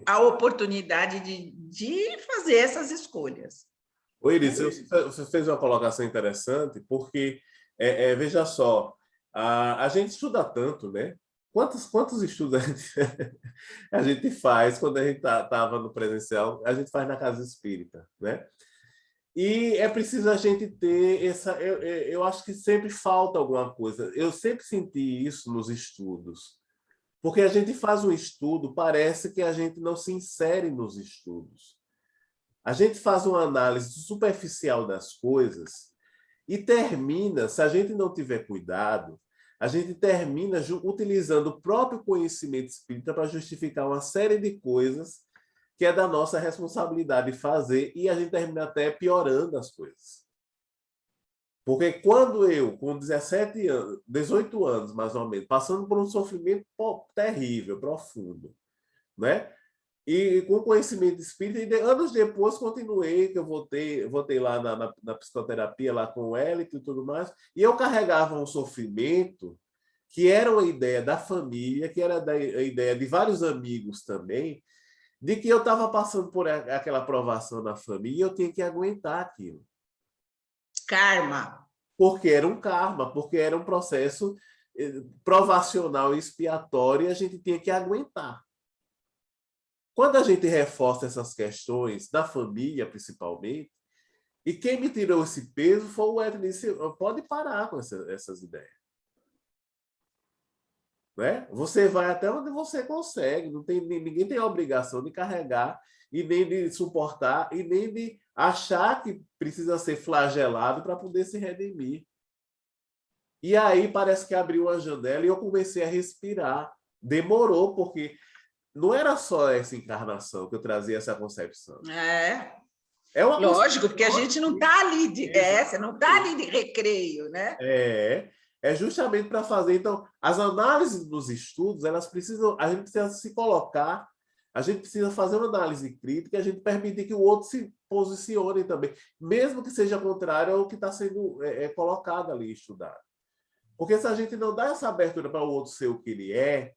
a oportunidade de fazer essas escolhas. Ô, Iris, você fez uma colocação interessante, porque, veja só, a gente estuda tanto, né? Quantos estudos a gente faz quando a gente estava no presencial? A gente faz na casa espírita, né? E é preciso a gente ter essa... Eu acho que sempre falta alguma coisa. Eu sempre senti isso nos estudos. Porque a gente faz um estudo, parece que a gente não se insere nos estudos. A gente faz uma análise superficial das coisas e termina, se a gente não tiver cuidado, a gente termina utilizando o próprio conhecimento espírita para justificar uma série de coisas que é da nossa responsabilidade fazer, e a gente termina até piorando as coisas. Porque quando eu, com 17 anos, 18 anos, mais ou menos, passando por um sofrimento terrível, profundo, né? E com conhecimento espírita, e anos depois continuei, que eu voltei lá na psicoterapia, lá com o Hélito e tudo mais, e eu carregava um sofrimento que era uma ideia da família, que era a ideia de vários amigos também, de que eu estava passando por aquela provação na família e eu tinha que aguentar aquilo. Karma. Porque era um karma, porque era um processo provacional e expiatório e a gente tinha que aguentar. Quando a gente reforça essas questões, da família principalmente, e quem me tirou esse peso foi o Edson, disse, pode parar com essas ideias. Né? Você vai até onde você consegue, ninguém tem a obrigação de carregar e nem de suportar e nem de achar que precisa ser flagelado para poder se redimir. E aí parece que abriu uma janela e eu comecei a respirar. Demorou, porque não era só essa encarnação que eu trazia essa concepção. É uma lógico, porque a gente não está ali você não está ali de recreio, né? É justamente para fazer. Então, as análises dos estudos, a gente precisa se colocar, a gente precisa fazer uma análise crítica, a gente permitir que o outro se posicione também, mesmo que seja contrário ao que está sendo colocado ali, estudado. Porque se a gente não dá essa abertura para o outro ser o que ele é,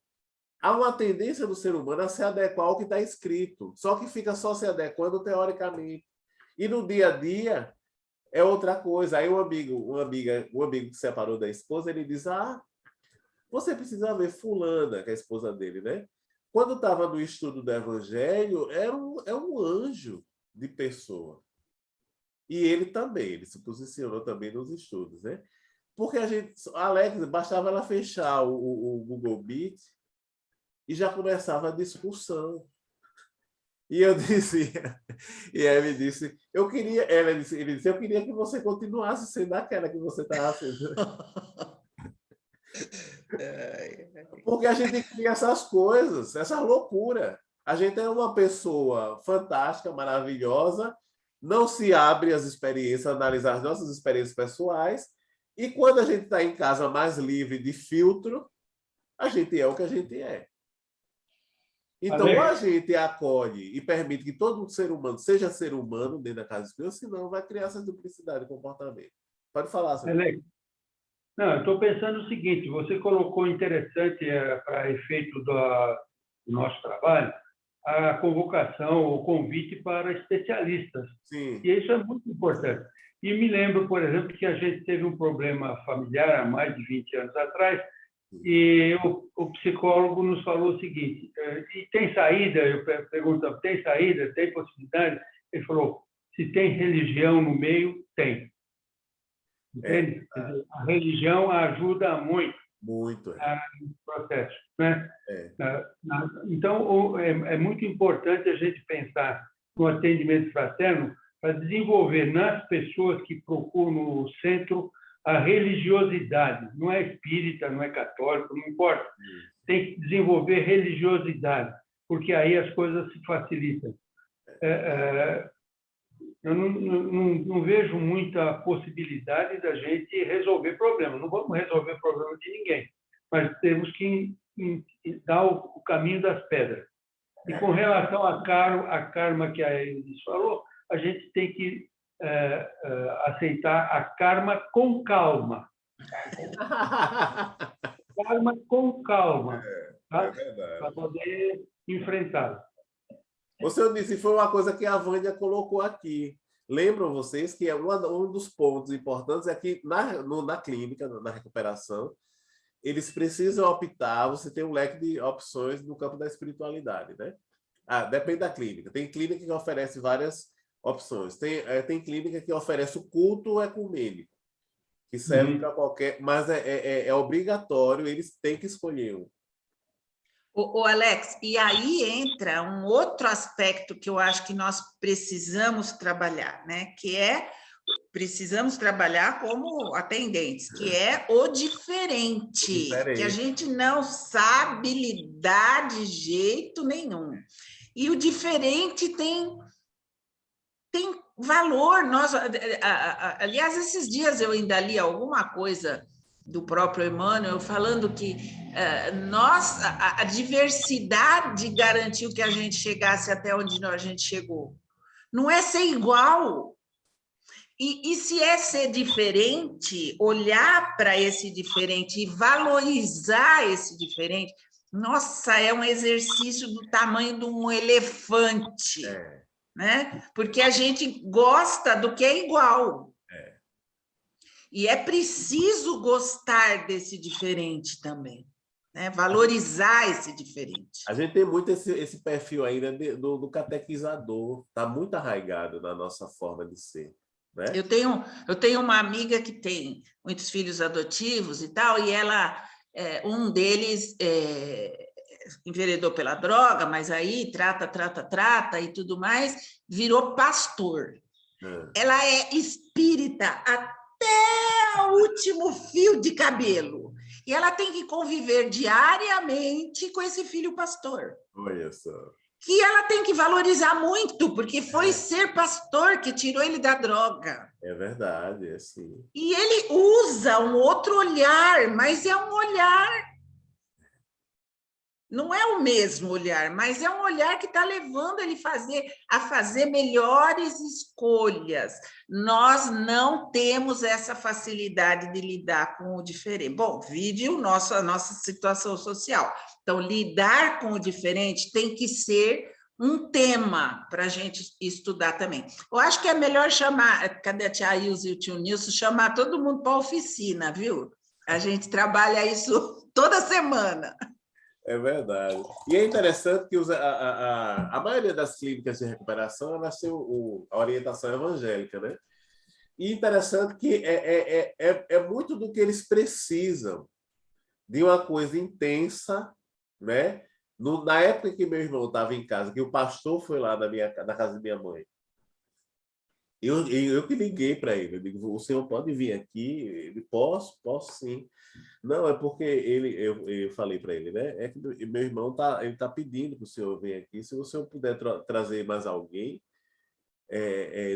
há uma tendência do ser humano a se adequar ao que está escrito, só que fica só se adequando teoricamente. E no dia a dia é outra coisa. Aí um amigo que se separou da esposa, ele diz, você precisa ver fulana, que é a esposa dele, né? Quando estava no estudo do Evangelho, é um anjo de pessoa. E ele se posicionou também nos estudos, né? Porque Alex, bastava ela fechar o Google Meet e já começava a discussão. E eu dizia, e ele disse, ele disse, eu queria que você continuasse sendo aquela que você estava sendo. Porque a gente cria essas coisas, essa loucura. A gente é uma pessoa fantástica, maravilhosa, não se abre às experiências, analisar as nossas experiências pessoais, e quando a gente está em casa mais livre de filtro, a gente é o que a gente é. Então, a gente acolhe e permite que todo ser humano seja ser humano dentro da casa espírita, senão vai criar essa duplicidade de comportamento. Pode falar, senhor. Não, eu estou pensando o seguinte, você colocou interessante para efeito do nosso trabalho, a convocação, o convite para especialistas. Sim. E isso é muito importante. E me lembro, por exemplo, que a gente teve um problema familiar há mais de 20 anos atrás, e o psicólogo nos falou o seguinte: e tem saída? Eu pergunto, tem saída? Tem possibilidade? Ele falou: se tem religião no meio, tem. Entende? Quer dizer, a religião ajuda muito Muito. no processo, né? É. Então, é muito importante a gente pensar no atendimento fraterno para desenvolver nas pessoas que procuram o centro a religiosidade. Não é espírita, não é católico, não importa. Tem que desenvolver religiosidade, porque aí as coisas se facilitam. Eu não vejo muita possibilidade da gente resolver problemas. Não vamos resolver problema de ninguém, mas temos que dar o caminho das pedras. E com relação à karma que a Elis falou, a gente tem que aceitar a karma com calma. Karma com calma, tá? Para poder enfrentá-lo. Você disse, foi uma coisa que a Vânia colocou aqui. Lembram vocês que um dos pontos importantes é que na clínica, na recuperação, eles precisam optar, você tem um leque de opções no campo da espiritualidade, né? Depende da clínica. Tem clínica que oferece várias opções. Tem clínica que oferece o culto ecumênico, que serve para qualquer... Mas é obrigatório, eles têm que escolher um. O Alex, e aí entra um outro aspecto que eu acho que nós precisamos trabalhar, né? Que precisamos trabalhar como atendentes, que é o diferente, que a gente não sabe lidar de jeito nenhum. E o diferente tem valor. Aliás, esses dias eu ainda li alguma coisa do próprio Emmanuel falando que a diversidade garantiu que a gente chegasse até onde a gente chegou. Não é ser igual. E se é ser diferente, olhar para esse diferente e valorizar esse diferente, nossa, é um exercício do tamanho de um elefante, né? Porque a gente gosta do que é igual. E é preciso gostar desse diferente também, né? Valorizar esse diferente. A gente tem muito esse perfil ainda do catequizador, está muito arraigado na nossa forma de ser. Né? Eu tenho uma amiga que tem muitos filhos adotivos e tal, e um deles enveredou pela droga, mas aí trata e tudo mais, virou pastor. Ela é espírita até o último fio de cabelo. E ela tem que conviver diariamente com esse filho pastor. Olha só. Que ela tem que valorizar muito, porque foi ser pastor que tirou ele da droga. É verdade, é sim. E ele usa um outro olhar, mas é um olhar... Não é o mesmo olhar, mas é um olhar que está levando ele a fazer melhores escolhas. Nós não temos essa facilidade de lidar com o diferente. Bom, vide a nossa situação social. Então, lidar com o diferente tem que ser um tema para a gente estudar também. Eu acho que é melhor chamar, cadê a tia Ilse e o tio Nilson, chamar todo mundo para a oficina, viu? A gente trabalha isso toda semana. É verdade. E é interessante que a maioria das clínicas de recuperação elas têm a orientação evangélica, né? E interessante que é muito do que eles precisam de uma coisa intensa, né? Na época que meu irmão estava em casa, que o pastor foi lá na casa da minha mãe, eu que liguei para ele. Eu digo, o senhor pode vir aqui? Ele, posso sim. Não, é porque eu falei para ele, né? É que meu irmão ele tá pedindo para o senhor vir aqui. Se o senhor puder trazer mais alguém.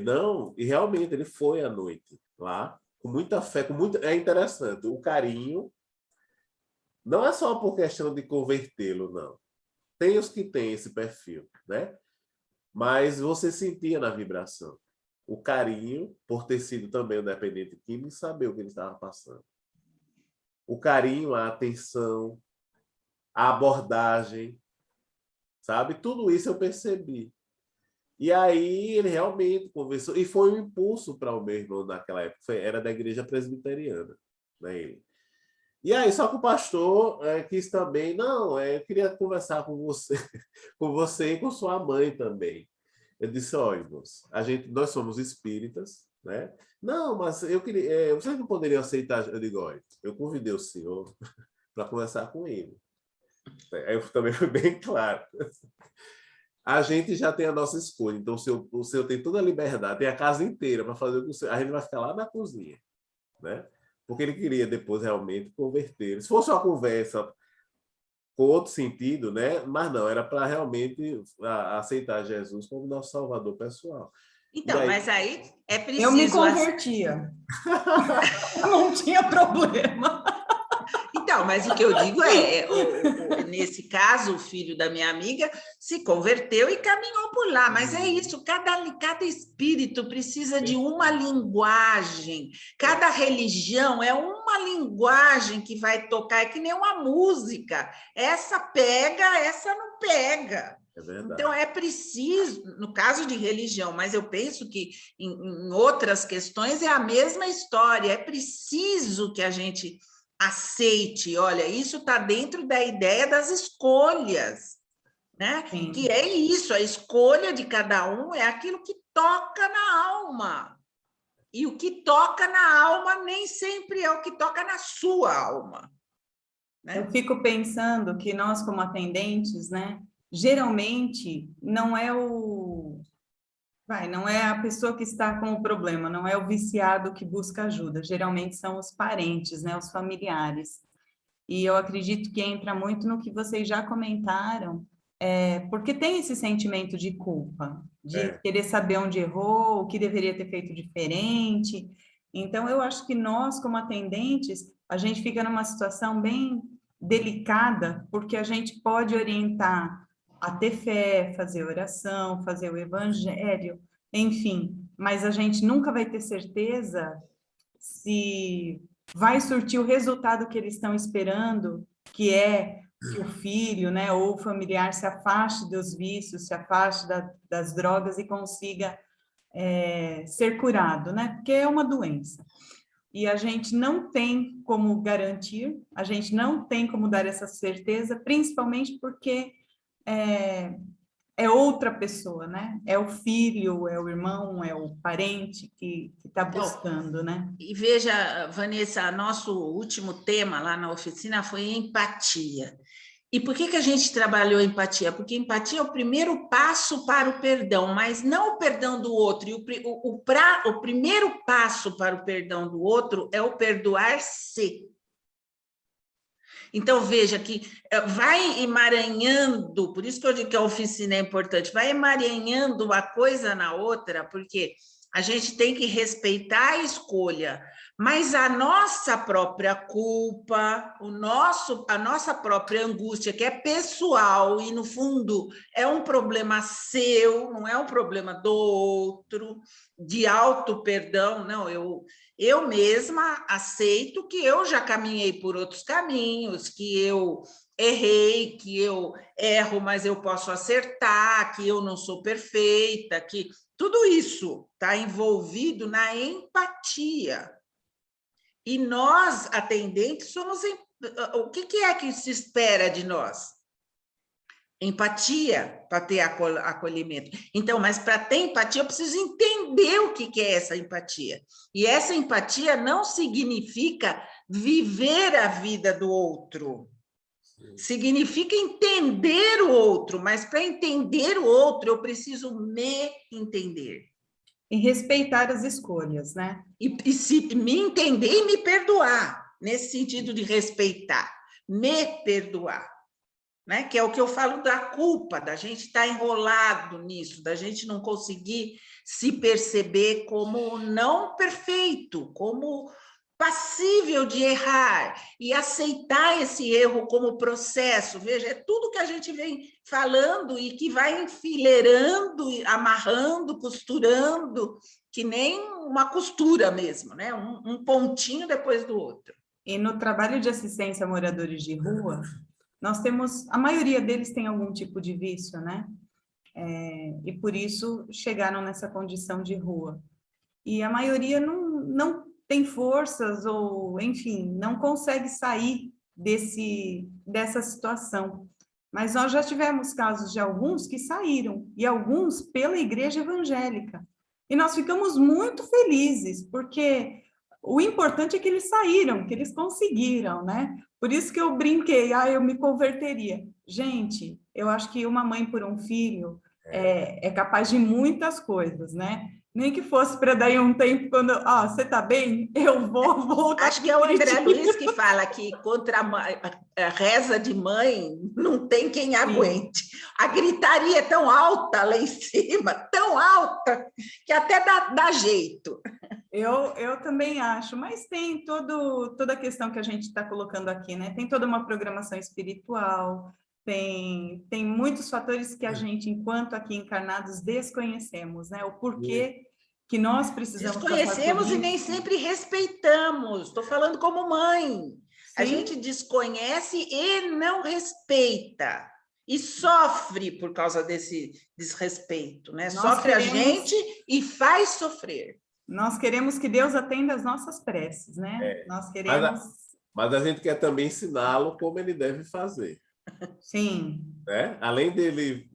Não, e realmente ele foi à noite lá, com muita fé, é interessante. O carinho não é só por questão de convertê-lo, não. Tem os que têm esse perfil, né? Mas você sentia na vibração o carinho por ter sido também um dependente químico e saber o que ele estava passando. O carinho, a atenção, a abordagem, sabe? Tudo isso eu percebi. E aí ele realmente conversou, e foi um impulso para o meu irmão naquela época, era da igreja presbiteriana, né, ele. E aí, só que o pastor quis também, não, eu queria conversar com você, com você e com sua mãe também. Eu disse, olha, irmãos, nós somos espíritas, né? Não, mas eu queria, vocês não poderiam aceitar? Eu digo, olha, eu convidei o senhor para conversar com ele. Aí eu também fui bem claro. A gente já tem a nossa escolha, então o senhor tem toda a liberdade, tem a casa inteira para fazer o que o senhor... A gente vai ficar lá na cozinha, né? Porque ele queria depois realmente converter. Se fosse uma conversa com outro sentido, né? Mas não, era para realmente aceitar Jesus como nosso salvador pessoal. Então, mas aí é preciso... Eu me convertia. Não tinha problema. Então, mas o que eu digo nesse caso, o filho da minha amiga se converteu e caminhou por lá, mas é isso, cada espírito precisa de uma linguagem, cada religião é uma linguagem que vai tocar, é que nem uma música, essa pega, essa não pega. É verdade. Então, é preciso, no caso de religião, mas eu penso que em outras questões é a mesma história, é preciso que a gente aceite, olha, isso está dentro da ideia das escolhas, né? Sim. Que é isso, a escolha de cada um é aquilo que toca na alma. E o que toca na alma nem sempre é o que toca na sua alma. Né? Eu fico pensando que nós, como atendentes, né, geralmente não é não é a pessoa que está com o problema, não é o viciado que busca ajuda, geralmente são os parentes, né, os familiares. E eu acredito que entra muito no que vocês já comentaram, porque tem esse sentimento de culpa, de querer saber onde errou, o que deveria ter feito diferente. Então, eu acho que nós, como atendentes, a gente fica numa situação bem delicada, porque a gente pode orientar a ter fé, fazer oração, fazer o evangelho, enfim, mas a gente nunca vai ter certeza se vai surtir o resultado que eles estão esperando, que é que o filho, né, ou o familiar se afaste dos vícios, se afaste das drogas e consiga ser curado, né, porque é uma doença. E a gente não tem como garantir, a gente não tem como dar essa certeza, principalmente porque é outra pessoa, né? É o filho, é o irmão, é o parente que está buscando, né? E veja, Vanessa, nosso último tema lá na oficina foi empatia. E por que a gente trabalhou empatia? Porque empatia é o primeiro passo para o perdão, mas não o perdão do outro. E o primeiro passo para o perdão do outro é o perdoar-se. Então, veja que vai emaranhando, por isso que eu digo que a oficina é importante, vai emaranhando uma coisa na outra, porque a gente tem que respeitar a escolha, mas a nossa própria culpa, a nossa própria angústia, que é pessoal e, no fundo, é um problema seu, não é um problema do outro, de auto-perdão, não, eu mesma aceito que eu já caminhei por outros caminhos, que eu errei, que eu erro, mas eu posso acertar, que eu não sou perfeita, que tudo isso está envolvido na empatia. E nós, atendentes, somos... O que é que se espera de nós? Empatia para ter acolhimento. Então, mas para ter empatia, eu preciso entender o que é essa empatia. E essa empatia não significa viver a vida do outro. Significa entender o outro, mas para entender o outro, eu preciso me entender. E respeitar as escolhas, né? E se me entender e me perdoar, nesse sentido de respeitar, me perdoar. Né? Que é o que eu falo da culpa, da gente estar enrolado nisso, da gente não conseguir se perceber como não perfeito, como passível de errar e aceitar esse erro como processo. Veja, é tudo que a gente vem falando e que vai enfileirando, amarrando, costurando, que nem uma costura mesmo, né? Um pontinho depois do outro. E no trabalho de assistência a moradores de rua, a maioria deles tem algum tipo de vício, né? E por isso chegaram nessa condição de rua. E a maioria não tem forças ou, enfim, não consegue sair dessa situação. Mas nós já tivemos casos de alguns que saíram, e alguns pela igreja evangélica. E nós ficamos muito felizes, porque o importante é que eles saíram, que eles conseguiram, né? Por isso que eu brinquei, eu me converteria. Gente, eu acho que uma mãe por um filho é capaz de muitas coisas, né? Nem que fosse para daí um tempo, quando, você tá bem? Eu vou voltar. Acho que é o André Luiz que fala que contra a reza de mãe não tem quem aguente. A gritaria é tão alta lá em cima, tão alta, que até dá jeito. Eu também acho, mas tem toda a questão que a gente está colocando aqui, né? Tem toda uma programação espiritual, tem muitos fatores que a gente, enquanto aqui encarnados, desconhecemos, né? O porquê que nós precisamos desconhecemos e nem sempre respeitamos. Estou falando como mãe. Sim. A gente desconhece e não respeita. E sofre por causa desse desrespeito, né? Sofre a gente e faz sofrer. Nós queremos que Deus atenda às nossas preces, né? Nós queremos... Mas a gente quer também ensiná-lo como ele deve fazer. Sim. Né? Além dele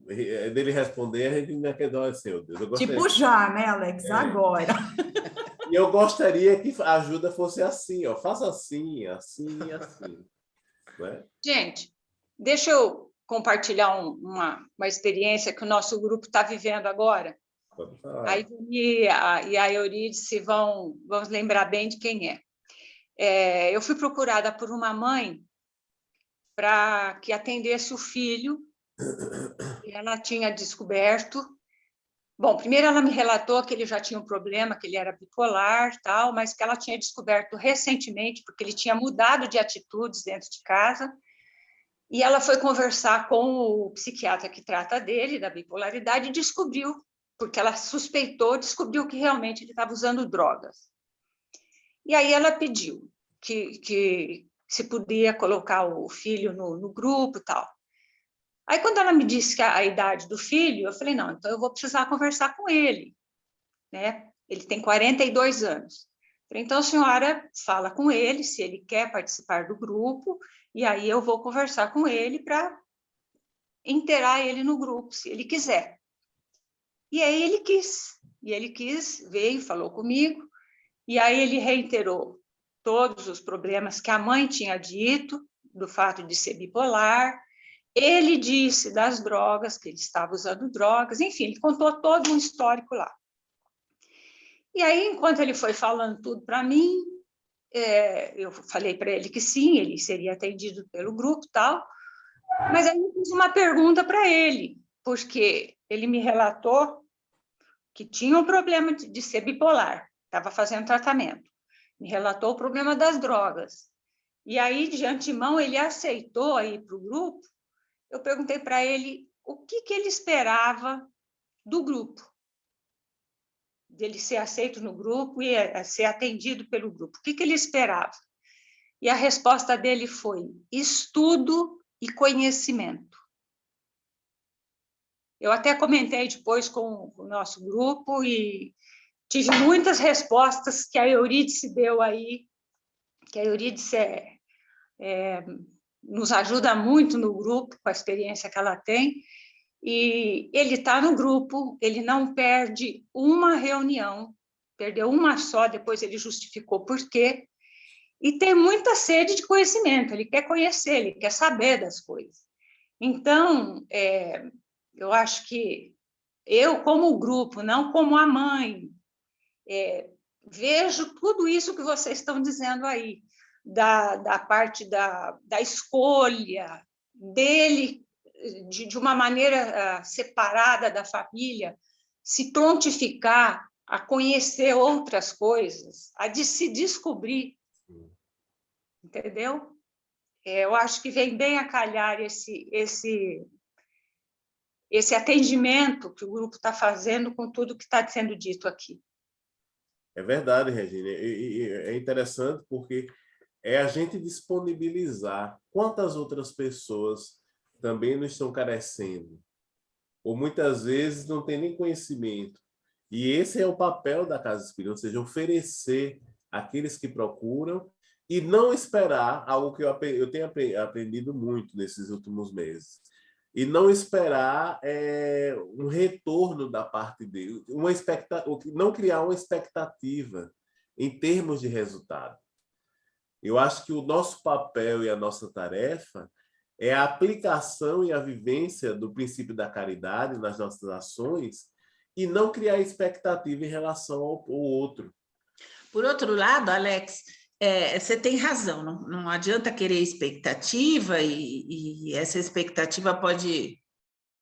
responder, a gente ainda quer dar assim, meu Deus. Tipo já, né, Alex? Agora. E eu gostaria que a ajuda fosse assim, faça assim, assim e assim. Né? Gente, deixa eu compartilhar uma experiência que o nosso grupo está vivendo agora. A Ivone e a Eurídice vão lembrar bem de quem é. Eu fui procurada por uma mãe para que atendesse o filho, e ela tinha descoberto... Bom, primeiro ela me relatou que ele já tinha um problema, que ele era bipolar, tal, mas que ela tinha descoberto recentemente, porque ele tinha mudado de atitudes dentro de casa, e ela foi conversar com o psiquiatra que trata dele, da bipolaridade, e descobriu, porque ela descobriu que realmente ele estava usando drogas. E aí ela pediu que se podia colocar o filho no grupo e tal. Aí, quando ela me disse que a idade do filho, eu falei, não, então eu vou precisar conversar com ele, né? Ele tem 42 anos. Eu falei, então a senhora fala com ele, se ele quer participar do grupo, e aí eu vou conversar com ele para inteirar ele no grupo, se ele quiser. E aí ele quis, veio, falou comigo, e aí ele reiterou todos os problemas que a mãe tinha dito, do fato de ser bipolar. Ele disse das drogas, que ele estava usando drogas, enfim, ele contou todo um histórico lá. E aí, enquanto ele foi falando tudo para mim, eu falei para ele que sim, ele seria atendido pelo grupo e tal, mas aí eu fiz uma pergunta para ele, porque ele me relatou que tinha um problema de ser bipolar, estava fazendo tratamento, me relatou o problema das drogas, e aí, de antemão, ele aceitou ir para o grupo. Eu perguntei para ele o que ele esperava do grupo, dele ser aceito no grupo e ser atendido pelo grupo. O que ele esperava? E a resposta dele foi estudo e conhecimento. Eu até comentei depois com o nosso grupo e tive muitas respostas que a Eurídice deu aí, que a Eurídice nos ajuda muito no grupo, com a experiência que ela tem, e ele está no grupo, ele não perde uma reunião, perdeu uma só, depois ele justificou por quê, e tem muita sede de conhecimento, ele quer conhecer, ele quer saber das coisas. Então, eu acho que eu, como grupo, não como a mãe, vejo tudo isso que vocês estão dizendo aí, da parte da escolha dele, de uma maneira separada da família, se prontificar a conhecer outras coisas, a de se descobrir, entendeu? Eu acho que vem bem a calhar esse atendimento que o grupo está fazendo com tudo que está sendo dito aqui. É verdade, Regina. E é interessante porque é a gente disponibilizar quantas outras pessoas também não estão carecendo, ou muitas vezes não tem nem conhecimento. E esse é o papel da Casa Espírita, ou seja, oferecer àqueles que procuram e não esperar algo que eu tenho aprendido muito nesses últimos meses. E não esperar um retorno da parte dele, não criar uma expectativa em termos de resultado. Eu acho que o nosso papel e a nossa tarefa é a aplicação e a vivência do princípio da caridade nas nossas ações e não criar expectativa em relação ao outro. Por outro lado, Alex, você tem razão, não adianta querer expectativa e essa expectativa pode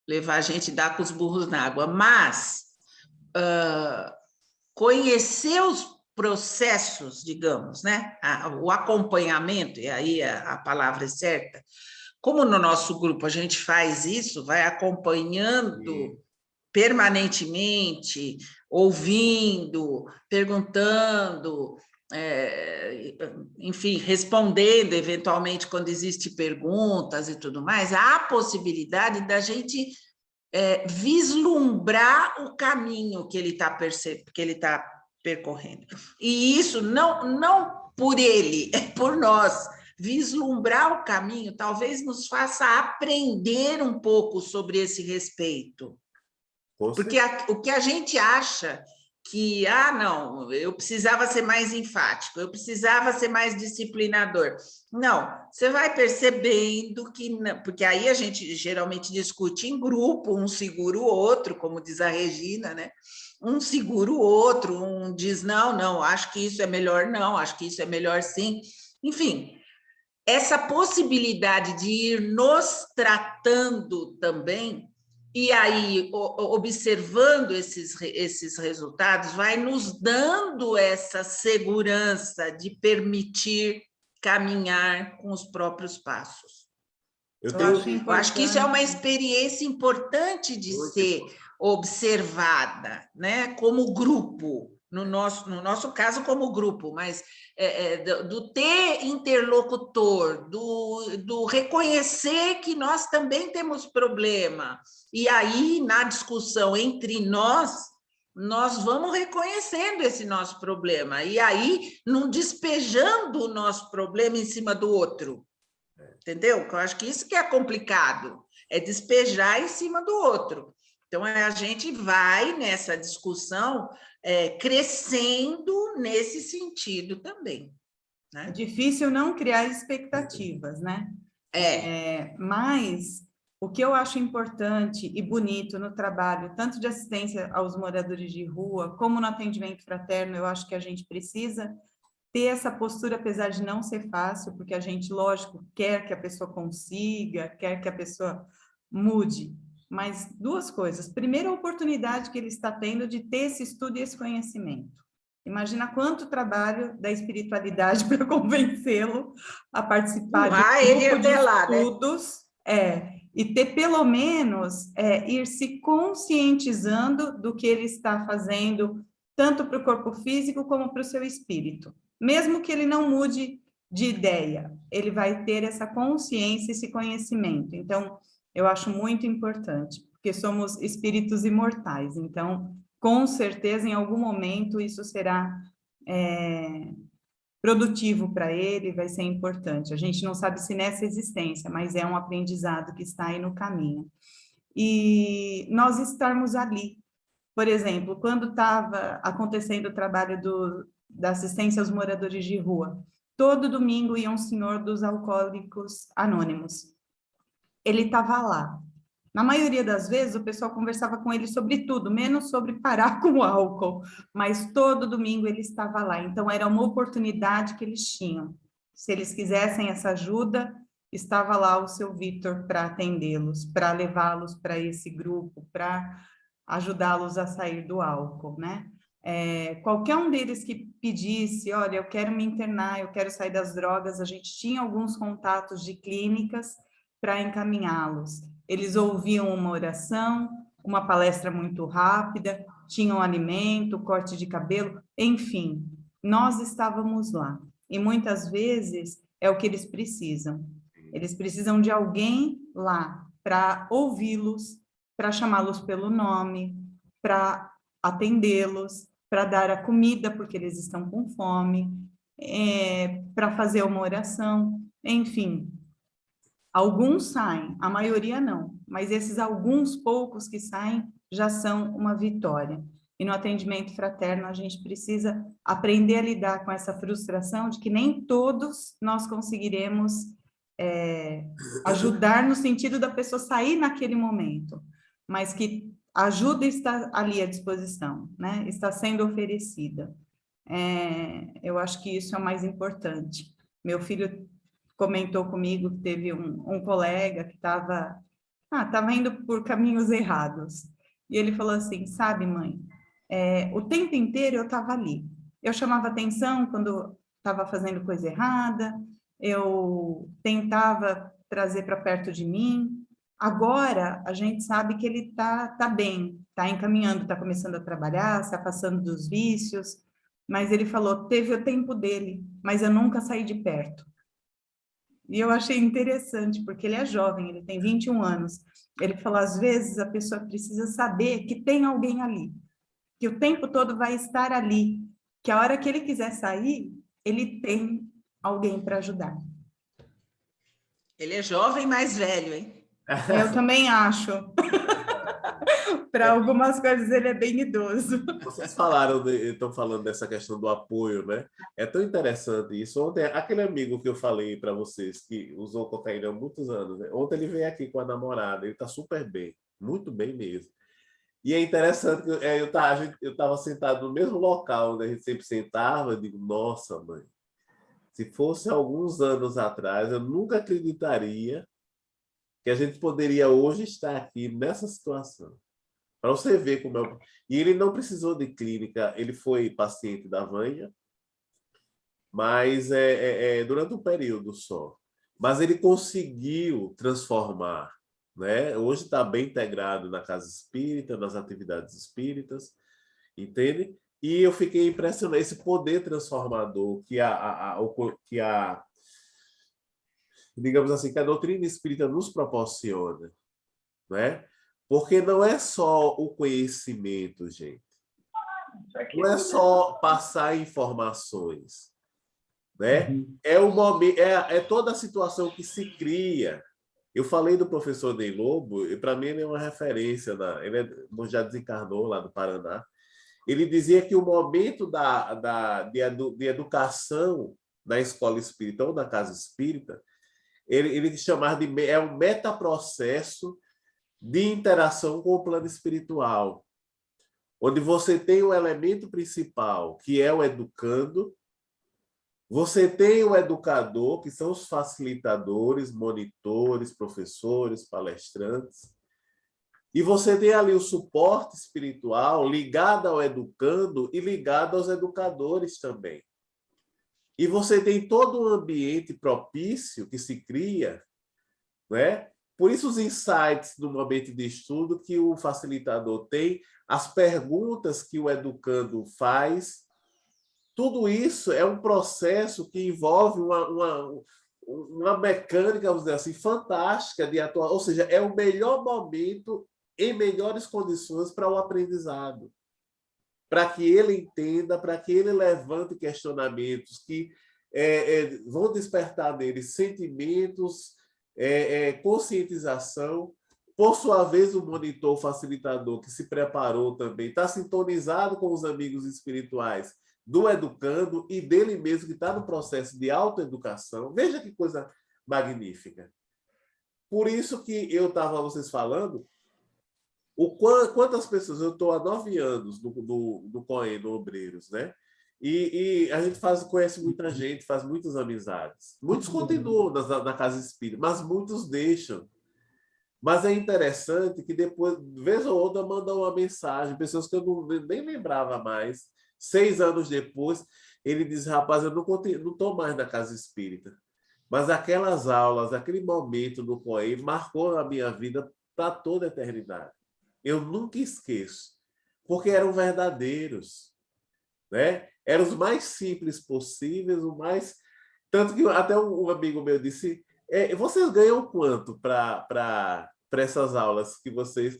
levar a gente a dar com os burros na água, mas conhecer os processos, digamos, né? O acompanhamento, e aí a palavra é certa, como no nosso grupo a gente faz isso, vai acompanhando permanentemente, ouvindo, perguntando, enfim, respondendo eventualmente quando existem perguntas e tudo mais, há a possibilidade da gente vislumbrar o caminho que ele está percorrendo. E isso não por ele, é por nós. Vislumbrar o caminho talvez nos faça aprender um pouco sobre esse respeito. Porque o que a gente acha que, não, eu precisava ser mais enfático, eu precisava ser mais disciplinador. Não, você vai percebendo que, porque aí a gente geralmente discute em grupo, um segura o outro, como diz a Regina, né? Um segura o outro, um diz, não, acho que isso é melhor não, acho que isso é melhor sim. Enfim, essa possibilidade de ir nos tratando também, e aí, observando esses resultados, vai nos dando essa segurança de permitir caminhar com os próprios passos. Eu acho que isso é uma experiência importante de ser observada, né? Como grupo, no nosso caso como grupo, mas do ter interlocutor, do reconhecer que nós também temos problema, e aí na discussão entre nós vamos reconhecendo esse nosso problema, e aí não despejando o nosso problema em cima do outro, entendeu? Eu acho que isso que é complicado, é despejar em cima do outro. Então, a gente vai nessa discussão crescendo nesse sentido também. Né? É difícil não criar expectativas, né? Mas o que eu acho importante e bonito no trabalho, tanto de assistência aos moradores de rua, como no atendimento fraterno, eu acho que a gente precisa ter essa postura, apesar de não ser fácil, porque a gente, lógico, quer que a pessoa consiga, quer que a pessoa mude. Mas duas coisas. Primeiro, a oportunidade que ele está tendo de ter esse estudo e esse conhecimento. Imagina quanto trabalho da espiritualidade para convencê-lo a participar de um grupo de estudos, e ter pelo menos ir se conscientizando do que ele está fazendo, tanto para o corpo físico como para o seu espírito. Mesmo que ele não mude de ideia, ele vai ter essa consciência, esse conhecimento. Então, eu acho muito importante, porque somos espíritos imortais, então, com certeza, em algum momento, isso será produtivo para ele, vai ser importante. A gente não sabe se nessa existência, mas é um aprendizado que está aí no caminho. E nós estarmos ali, por exemplo, quando estava acontecendo o trabalho da assistência aos moradores de rua, todo domingo ia um senhor dos Alcoólicos Anônimos. Ele estava lá. Na maioria das vezes, o pessoal conversava com ele sobre tudo, menos sobre parar com o álcool, mas todo domingo ele estava lá. Então, era uma oportunidade que eles tinham. Se eles quisessem essa ajuda, estava lá o seu Vitor para atendê-los, para levá-los para esse grupo, para ajudá-los a sair do álcool, né? Qualquer um deles que pedisse, olha, eu quero me internar, eu quero sair das drogas, a gente tinha alguns contatos de clínicas para encaminhá-los. Eles ouviam uma oração, uma palestra muito rápida, tinham alimento, corte de cabelo, enfim, nós estávamos lá. e muitas vezes é o que eles precisam. Eles precisam de alguém lá para ouvi-los, para chamá-los pelo nome, para atendê-los, para dar a comida porque eles estão com fome, para fazer uma oração, enfim. Alguns saem, a maioria não, mas esses alguns poucos que saem já são uma vitória. E no atendimento fraterno a gente precisa aprender a lidar com essa frustração de que nem todos nós conseguiremos ajudar no sentido da pessoa sair naquele momento, mas que a ajuda está ali à disposição, né? Está sendo oferecida. Eu acho que isso é o mais importante. Meu filho comentou comigo que teve um colega que estava indo por caminhos errados. E ele falou assim, sabe, mãe, o tempo inteiro eu estava ali. Eu chamava atenção quando estava fazendo coisa errada, eu tentava trazer para perto de mim. Agora, a gente sabe que ele tá bem, está encaminhando, está começando a trabalhar, se afastando dos vícios, mas ele falou, teve o tempo dele, mas eu nunca saí de perto. E eu achei interessante, porque ele é jovem, ele tem 21 anos. Ele falou, às vezes a pessoa precisa saber que tem alguém ali, que o tempo todo vai estar ali, que a hora que ele quiser sair, ele tem alguém para ajudar. Ele é jovem, mais velho, hein? Eu também acho. Para algumas coisas ele é bem idoso. Vocês estão falando dessa questão do apoio, né? É tão interessante isso. Ontem, aquele amigo que eu falei para vocês, que usou cocaína há muitos anos, né? Ontem ele veio aqui com a namorada, ele está super bem, muito bem mesmo. E é interessante que eu estava sentado no mesmo local onde a gente sempre sentava, eu digo, nossa, mãe, se fosse alguns anos atrás, eu nunca acreditaria que a gente poderia hoje estar aqui nessa situação. Para você ver como é. E ele não precisou de clínica, ele foi paciente da Vânia, mas durante um período só. Mas ele conseguiu transformar, né? Hoje está bem integrado na casa espírita, nas atividades espíritas, entende? E eu fiquei impressionado, esse poder transformador digamos assim, que a doutrina espírita nos proporciona, né? Porque não é só o conhecimento, gente. Não é só passar informações, né? É o momento, é toda a situação que se cria. Eu falei do professor Ney Lobo, e para mim ele é uma referência, ele já desencarnou lá do Paraná. Ele dizia que o momento de educação na escola espírita ou na casa espírita, ele chamava de um metaprocesso de interação com o plano espiritual, onde você tem o elemento principal, que é o educando, você tem o educador, que são os facilitadores, monitores, professores, palestrantes, e você tem ali o suporte espiritual ligado ao educando e ligado aos educadores também. E você tem todo um ambiente propício que se cria, né? Por isso os insights do momento de estudo que o facilitador tem, as perguntas que o educando faz, tudo isso é um processo que envolve uma mecânica, vamos dizer assim, fantástica de atuar. Ou seja, é o melhor momento em melhores condições para o aprendizado, para que ele entenda, para que ele levante questionamentos que vão despertar nele sentimentos, conscientização. Por sua vez, o monitor facilitador que se preparou também, está sintonizado com os amigos espirituais do educando e dele mesmo, que está no processo de autoeducação. Veja que coisa magnífica. Por isso que eu estava vocês falando, quantas pessoas, eu estou há 9 anos no COEN, no Obreiros, né? E a gente conhece muita gente, faz muitas amizades. Muitos continuam na casa espírita, mas muitos deixam. Mas é interessante que depois, vez ou outra, mandam uma mensagem, pessoas que eu nem lembrava mais. 6 anos depois, ele diz, rapaz, eu não estou mais na casa espírita. Mas aquelas aulas, aquele momento no COEN marcou a minha vida para toda a eternidade. Eu nunca esqueço, porque eram verdadeiros. né? Eram os mais simples possíveis, o mais... Tanto que até um amigo meu disse, vocês ganham quanto para essas aulas que vocês...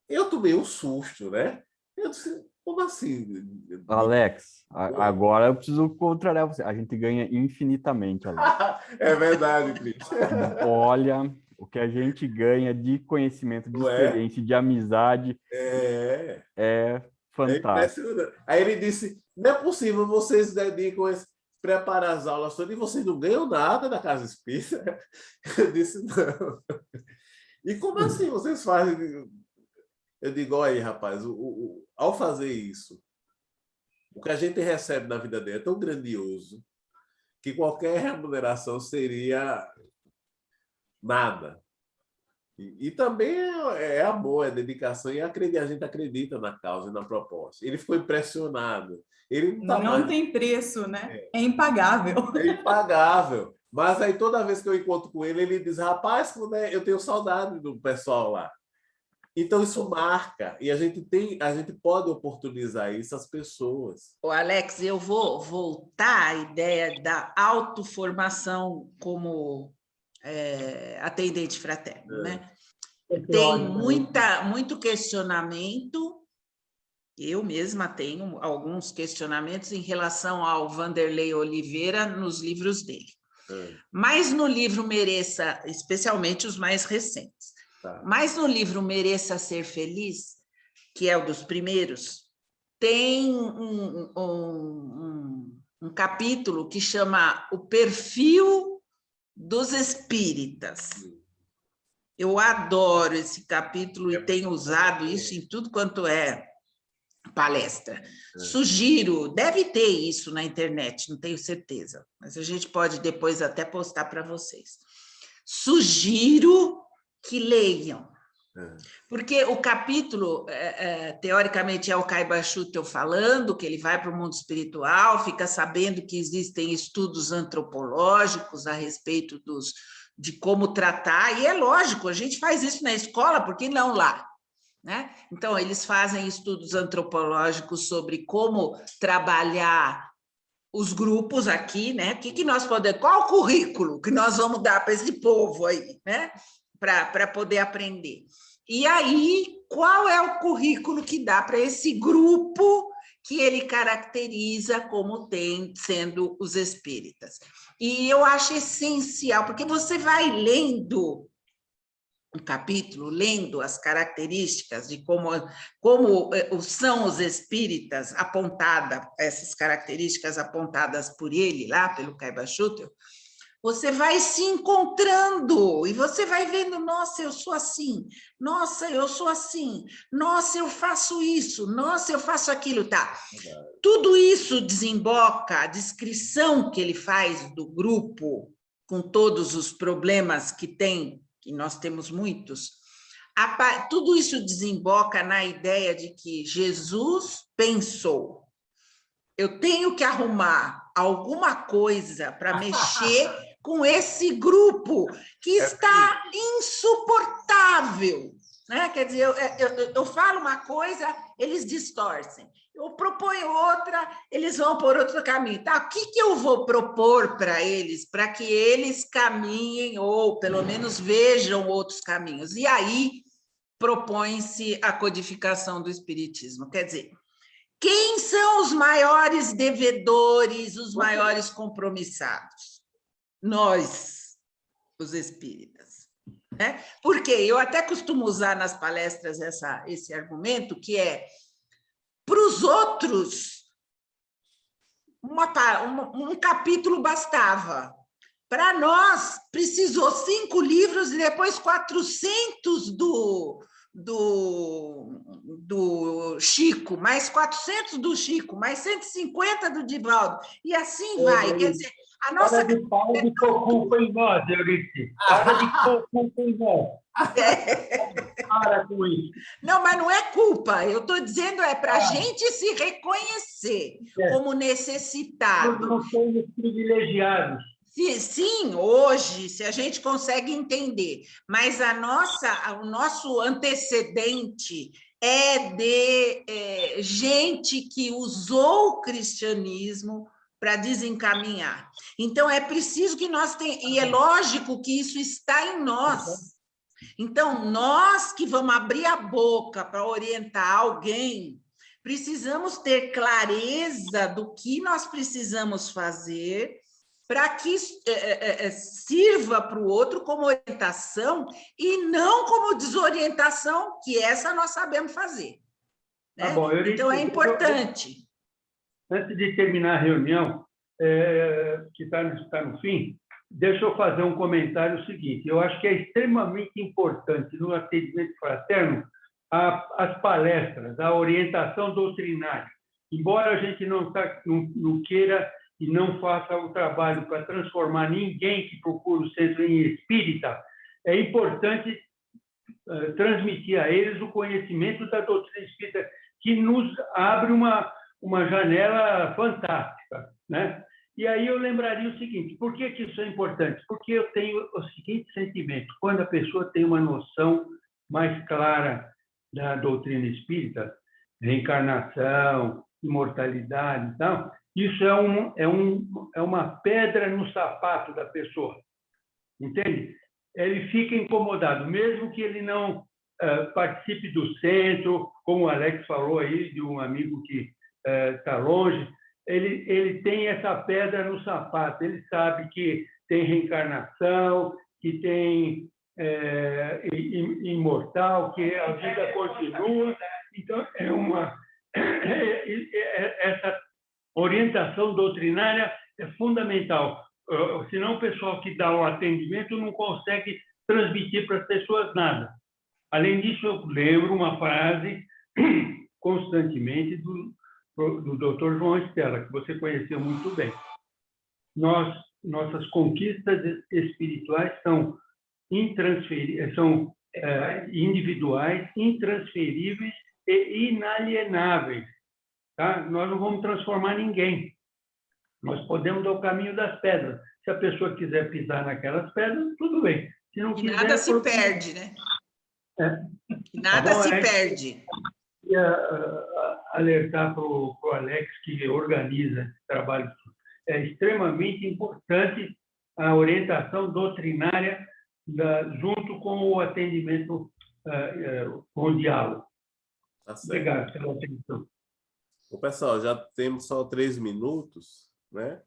Eu tomei um susto, né? Eu disse, como assim? Alex, agora eu preciso contrariar você. A gente ganha infinitamente, Alex. É verdade, Cris. Olha, o que a gente ganha de conhecimento, de experiência, de amizade é fantástico. Impressionante. Aí ele disse, não é possível, vocês dedicam preparar as aulas todas e vocês não ganham nada da Casa Espírita? Eu disse, não. E como assim vocês fazem? Eu digo, olha aí, rapaz, ao fazer isso, o que a gente recebe na vida dele é tão grandioso que qualquer remuneração seria nada. E também é amor, é dedicação, e a gente acredita na causa e na proposta. Ele ficou impressionado. Ele não tem preço, né? É impagável. É impagável. Mas aí toda vez que eu encontro com ele, ele diz, rapaz, eu tenho saudade do pessoal lá. Então, isso marca, e a gente pode oportunizar isso às pessoas. Ô, Alex, eu vou voltar à ideia da autoformação como atendente fraterno, né? Tem muito questionamento, eu mesma tenho alguns questionamentos em relação ao Vanderlei Oliveira nos livros dele. Mas no livro Mereça, especialmente os mais recentes, mas no livro Mereça Ser Feliz, que é o dos primeiros, tem um capítulo que chama O Perfil dos Espíritas. Eu adoro esse capítulo e tenho usado isso em tudo quanto é palestra. Sugiro, deve ter isso na internet, não tenho certeza, mas a gente pode depois até postar para vocês. Sugiro que leiam, porque o capítulo, teoricamente, é o Caiba Schutel falando, que ele vai para o mundo espiritual, fica sabendo que existem estudos antropológicos a respeito de como tratar, e é lógico, a gente faz isso na escola, por que não lá? Né? Então, eles fazem estudos antropológicos sobre como trabalhar os grupos aqui, né? Qual o currículo que nós vamos dar para esse povo aí, né? Para poder aprender. E aí, qual é o currículo que dá para esse grupo que ele caracteriza como sendo os espíritas? E eu acho essencial, porque você vai lendo um capítulo, lendo as características de como são os espíritas, essas características apontadas por ele lá, pelo Caiba Schutel, você vai se encontrando e você vai vendo, nossa, eu sou assim, nossa, eu sou assim, nossa, eu faço isso, nossa, eu faço aquilo, tá? Tudo isso desemboca, a descrição que ele faz do grupo, com todos os problemas que tem, que nós temos muitos, tudo isso desemboca na ideia de que Jesus pensou, eu tenho que arrumar alguma coisa para mexer com esse grupo que está insuportável, né? Quer dizer, eu falo uma coisa, eles distorcem. Eu proponho outra, eles vão por outro caminho. Tá? O que eu vou propor para eles, para que eles caminhem, ou pelo menos vejam outros caminhos? E aí propõe-se a codificação do Espiritismo. Quer dizer, quem são os maiores devedores, os maiores compromissados? Nós, os espíritas. Né? Porque eu até costumo usar nas palestras esse argumento, que é, para os outros, um capítulo bastava. Para nós, precisou 5 livros e depois 400 do Chico, mais 400 do Chico, mais 150 do Divaldo, e assim vai. Quer dizer, a nossa... Para de pôr culpa em nós, Eurici. Para de pôr culpa em nós. Para com isso. Não, mas não é culpa. Eu estou dizendo para a gente se reconhecer como necessitado. Nós não somos privilegiados. Sim, hoje, se a gente consegue entender, mas o nosso antecedente, é de gente que usou o cristianismo para desencaminhar. Então, é preciso que nós tenhamos... E é lógico que isso está em nós. Então, nós que vamos abrir a boca para orientar alguém, precisamos ter clareza do que nós precisamos fazer para que sirva para o outro como orientação e não como desorientação, que essa nós sabemos fazer. Né? Tá bom, então, é importante. Antes de terminar a reunião, que está no fim, deixa eu fazer um comentário seguinte. Eu acho que é extremamente importante no atendimento fraterno as palestras, a orientação doutrinária. Embora a gente não queira e não faça o trabalho para transformar ninguém que procura o centro em espírita, é importante transmitir a eles o conhecimento da doutrina espírita, que nos abre uma janela fantástica, né? E aí eu lembraria o seguinte: por que isso é importante? Porque eu tenho o seguinte sentimento: quando a pessoa tem uma noção mais clara da doutrina espírita, reencarnação, imortalidade e tal, isso é uma pedra no sapato da pessoa, entende? Ele fica incomodado, mesmo que ele não participe do centro, como o Alex falou aí, de um amigo que está longe, ele tem essa pedra no sapato, ele sabe que tem reencarnação, que tem imortal, que a vida continua. Então, essa orientação doutrinária é fundamental. Senão, o pessoal que dá o atendimento não consegue transmitir para as pessoas nada. Além disso, eu lembro uma frase constantemente do Dr. João Estela, que você conheceu muito bem. Nossas conquistas espirituais são individuais, intransferíveis e inalienáveis. Tá? Nós não vamos transformar ninguém. Nós podemos dar o caminho das pedras. Se a pessoa quiser pisar naquelas pedras, tudo bem. Se não quiser, nada se perde, né? Nada se perde. Alertar para o Alex, que organiza esse trabalho. É extremamente importante a orientação doutrinária junto com o atendimento, com o diálogo. Tá certo. Obrigado pela atenção. Bom, pessoal, já temos só 3 minutos, né?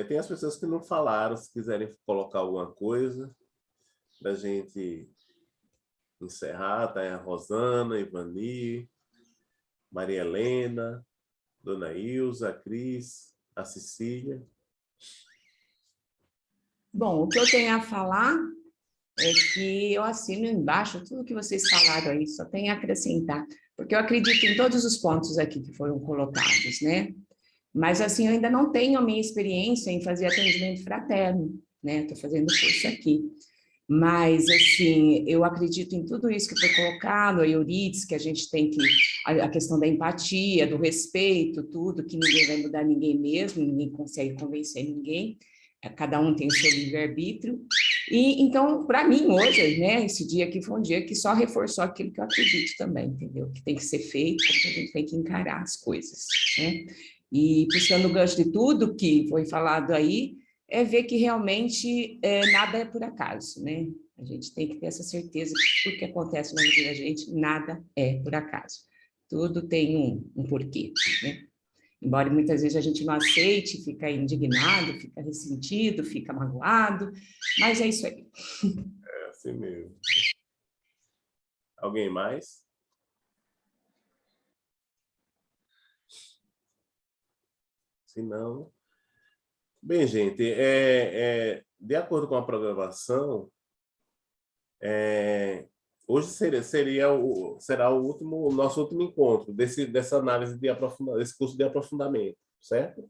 Tem as pessoas que não falaram, se quiserem colocar alguma coisa para a gente encerrar, tá? A Rosana, Ivani, Maria Helena, Dona Ilza, a Cris, a Cecília. Bom, o que eu tenho a falar é que eu assino embaixo tudo que vocês falaram aí, só tenho a acrescentar, porque eu acredito em todos os pontos aqui que foram colocados, né? Mas, assim, eu ainda não tenho a minha experiência em fazer atendimento fraterno, né? Estou fazendo curso aqui. Mas, assim, eu acredito em tudo isso que foi colocado, a Euridice, que a gente tem que... A questão da empatia, do respeito, tudo, que ninguém vai mudar ninguém mesmo, ninguém consegue convencer ninguém, cada um tem o seu livre-arbítrio. E, então, para mim, hoje, né, esse dia aqui foi um dia que só reforçou aquilo que eu acredito também, entendeu? Que tem que ser feito, que a gente tem que encarar as coisas, né? E, puxando o gancho de tudo que foi falado aí, é ver que realmente nada é por acaso, né? A gente tem que ter essa certeza que tudo que acontece na vida da gente, nada é por acaso. Tudo tem um porquê, né? Embora muitas vezes a gente não aceite, fica indignado, fica ressentido, fica magoado, mas é isso aí. É assim mesmo. Alguém mais? Se não... Bem, gente, de acordo com a programação, hoje será o nosso último encontro dessa análise desse curso de aprofundamento, certo?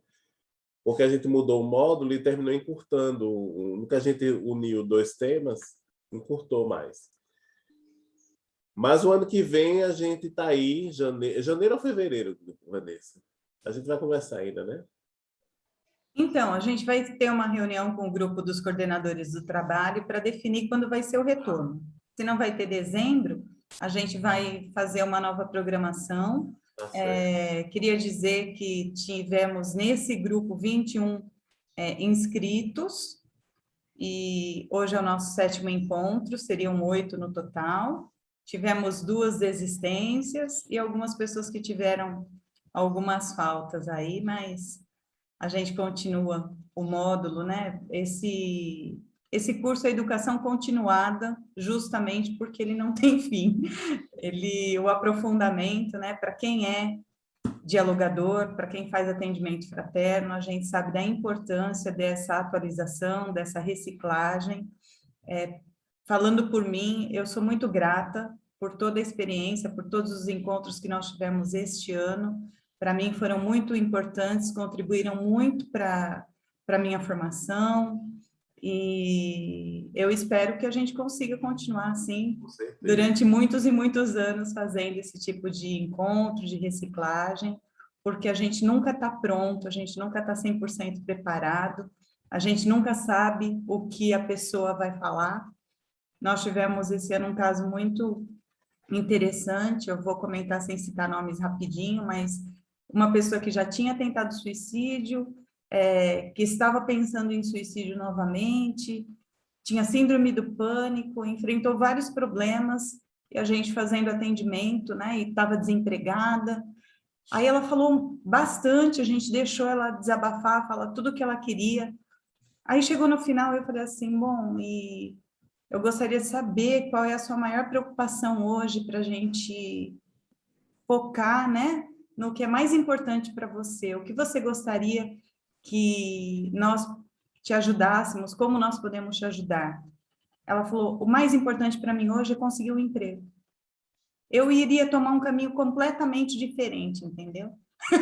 Porque a gente mudou o módulo e terminou encurtando. No que a gente uniu 2 temas, encurtou mais. Mas o ano que vem a gente está aí, janeiro ou fevereiro, Vanessa? A gente vai conversar ainda, né? Então, a gente vai ter uma reunião com o grupo dos coordenadores do trabalho para definir quando vai ser o retorno. Se não vai ter dezembro, a gente vai fazer uma nova programação. Queria dizer que tivemos nesse grupo 21 inscritos, e hoje é o nosso 7º encontro, seriam 8 no total. Tivemos 2 desistências e algumas pessoas que tiveram algumas faltas aí, mas a gente continua o módulo, né? Esse curso é educação continuada, justamente porque ele não tem fim. O aprofundamento, né? Para quem é dialogador, para quem faz atendimento fraterno, a gente sabe da importância dessa atualização, dessa reciclagem. Falando por mim, eu sou muito grata por toda a experiência, por todos os encontros que nós tivemos este ano. Para mim foram muito importantes, contribuíram muito para a minha formação, e eu espero que a gente consiga continuar assim durante muitos e muitos anos fazendo esse tipo de encontro, de reciclagem, porque a gente nunca está pronto, a gente nunca está 100% preparado, a gente nunca sabe o que a pessoa vai falar. Nós tivemos esse ano um caso muito interessante, eu vou comentar sem citar nomes rapidinho, mas uma pessoa que já tinha tentado suicídio, que estava pensando em suicídio novamente, tinha síndrome do pânico, enfrentou vários problemas, e a gente fazendo atendimento, né, e estava desempregada. Aí ela falou bastante, a gente deixou ela desabafar, falar tudo o que ela queria. Aí chegou no final, eu falei assim, bom, e eu gostaria de saber qual é a sua maior preocupação hoje para a gente focar, né, no que é mais importante para você, o que você gostaria que nós te ajudássemos, como nós podemos te ajudar. Ela falou, o mais importante para mim hoje é conseguir um emprego. Eu iria tomar um caminho completamente diferente, entendeu?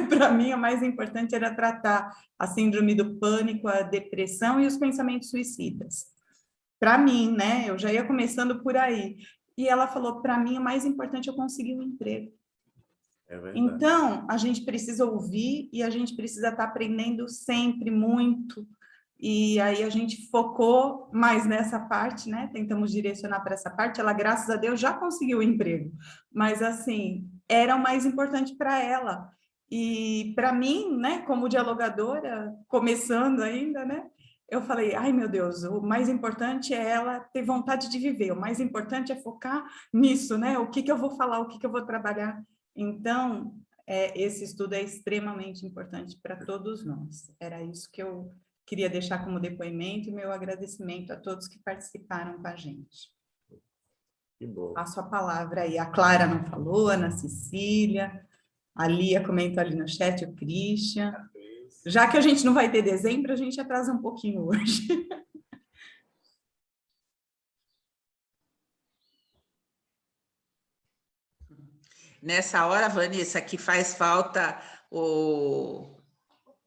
Para mim, o mais importante era tratar a síndrome do pânico, a depressão e os pensamentos suicidas. Para mim, né? Eu já ia começando por aí. E ela falou, para mim, o mais importante é eu conseguir um emprego. Então, a gente precisa ouvir e a gente precisa estar aprendendo sempre muito. E aí a gente focou mais nessa parte, né? Tentamos direcionar para essa parte. Ela, graças a Deus, já conseguiu o emprego. Mas, assim, era o mais importante para ela. E para mim, né, como dialogadora, começando ainda, né? Eu falei, ai, meu Deus, o mais importante é ela ter vontade de viver. O mais importante é focar nisso, né? O que eu vou falar, o que eu vou trabalhar. Então, esse estudo é extremamente importante para todos nós. Era isso que eu queria deixar como depoimento e meu agradecimento a todos que participaram com a gente. Que bom. Passo a palavra aí. A Clara não falou, a Ana Cecília, a Lia comentou ali no chat, o Christian. Já que a gente não vai ter dezembro, a gente atrasa um pouquinho hoje. Nessa hora, Vanessa, que faz falta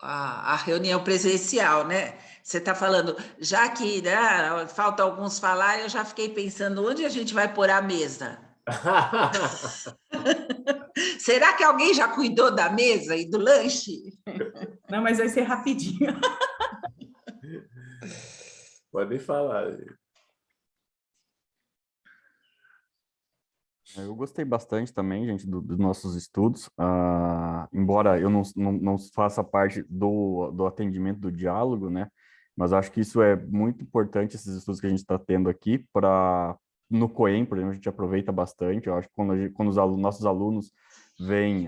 a reunião presencial, né? Você está falando, já que, né, falta alguns falar, eu já fiquei pensando, onde a gente vai pôr a mesa? Será que alguém já cuidou da mesa e do lanche? Não, mas vai ser rapidinho. Pode falar. Eu gostei bastante também, gente, dos nossos estudos. Embora eu não faça parte do atendimento, do diálogo, né? Mas acho que isso é muito importante, esses estudos que a gente está tendo aqui, no COEM, por exemplo, a gente aproveita bastante. Eu acho que quando os nossos alunos vêm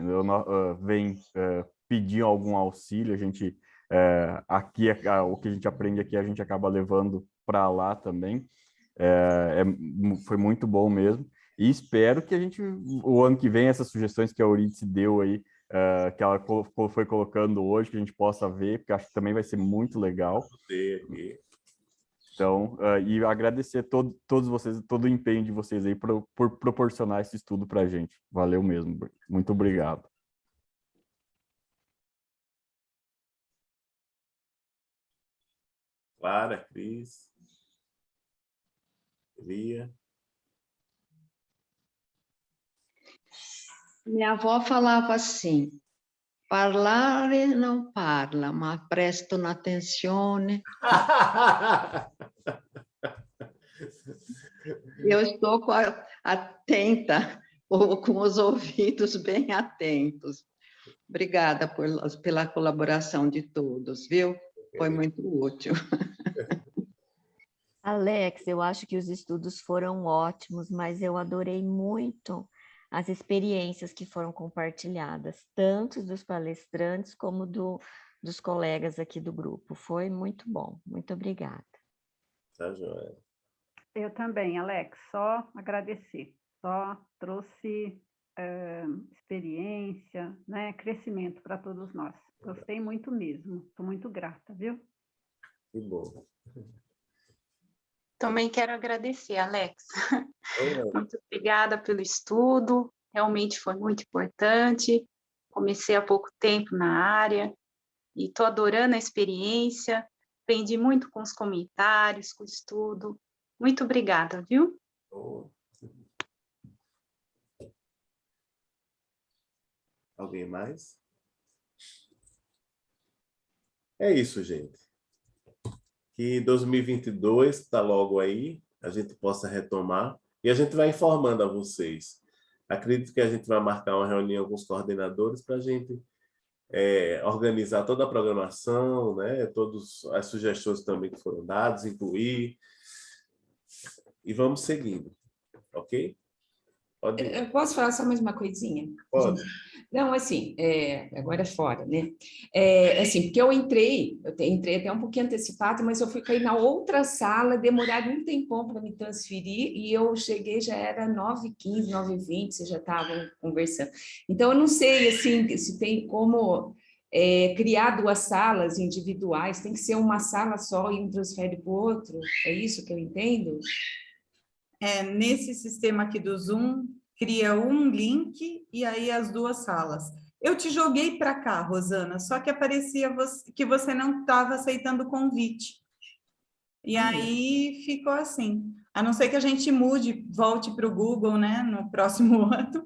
pedir algum auxílio, a gente, o que a gente aprende aqui, a gente acaba levando para lá também. Foi muito bom mesmo. E espero que o ano que vem, essas sugestões que a Eurídice deu aí, que ela foi colocando hoje, que a gente possa ver, porque acho que também vai ser muito legal. Então, e agradecer todos vocês, todo o empenho de vocês aí por proporcionar esse estudo para a gente. Valeu mesmo. Muito obrigado. Clara, Cris, Lia. Minha avó falava assim, parlare não parla, ma prestano attenzione. Eu estou com atenta, ou com os ouvidos bem atentos. Obrigada pela colaboração de todos, viu? Foi muito útil. Alex, eu acho que os estudos foram ótimos, mas eu adorei muito as experiências que foram compartilhadas, tanto dos palestrantes como dos colegas aqui do grupo. Foi muito bom. Muito obrigada. Tá, joia. Eu também, Alex, só agradecer. Só trouxe experiência, né, crescimento para todos nós. Gostei muito mesmo. Estou muito grata, viu? Que bom. Também quero agradecer, Alex. Muito obrigada pelo estudo. Realmente foi muito importante. Comecei há pouco tempo na área e estou adorando a experiência. Aprendi muito com os comentários, com o estudo. Muito obrigada, viu? Alguém mais? É isso, gente. Que 2022 está logo aí, a gente possa retomar e a gente vai informando a vocês. Acredito que a gente vai marcar uma reunião com os coordenadores para a gente organizar toda a programação, né? Todas as sugestões também que foram dadas, incluir, e vamos seguindo, ok? Pode. Eu posso falar só mais uma coisinha? Pode. Não, assim, agora é fora, né? Assim, porque eu entrei até um pouquinho antecipado, mas eu fui cair na outra sala, demoraram um tempão para me transferir, e eu cheguei, já era 9h15, 9h20, vocês já estavam conversando. Então, eu não sei, assim, se tem como criar 2 salas individuais, tem que ser uma sala só e um transfere para o outro, é isso que eu entendo? Nesse sistema aqui do Zoom, cria um link e aí as 2 salas. Eu te joguei para cá, Rosana, só que aparecia que você não estava aceitando o convite. E aí ficou assim. A não ser que a gente mude, volte para o Google, né, no próximo ano.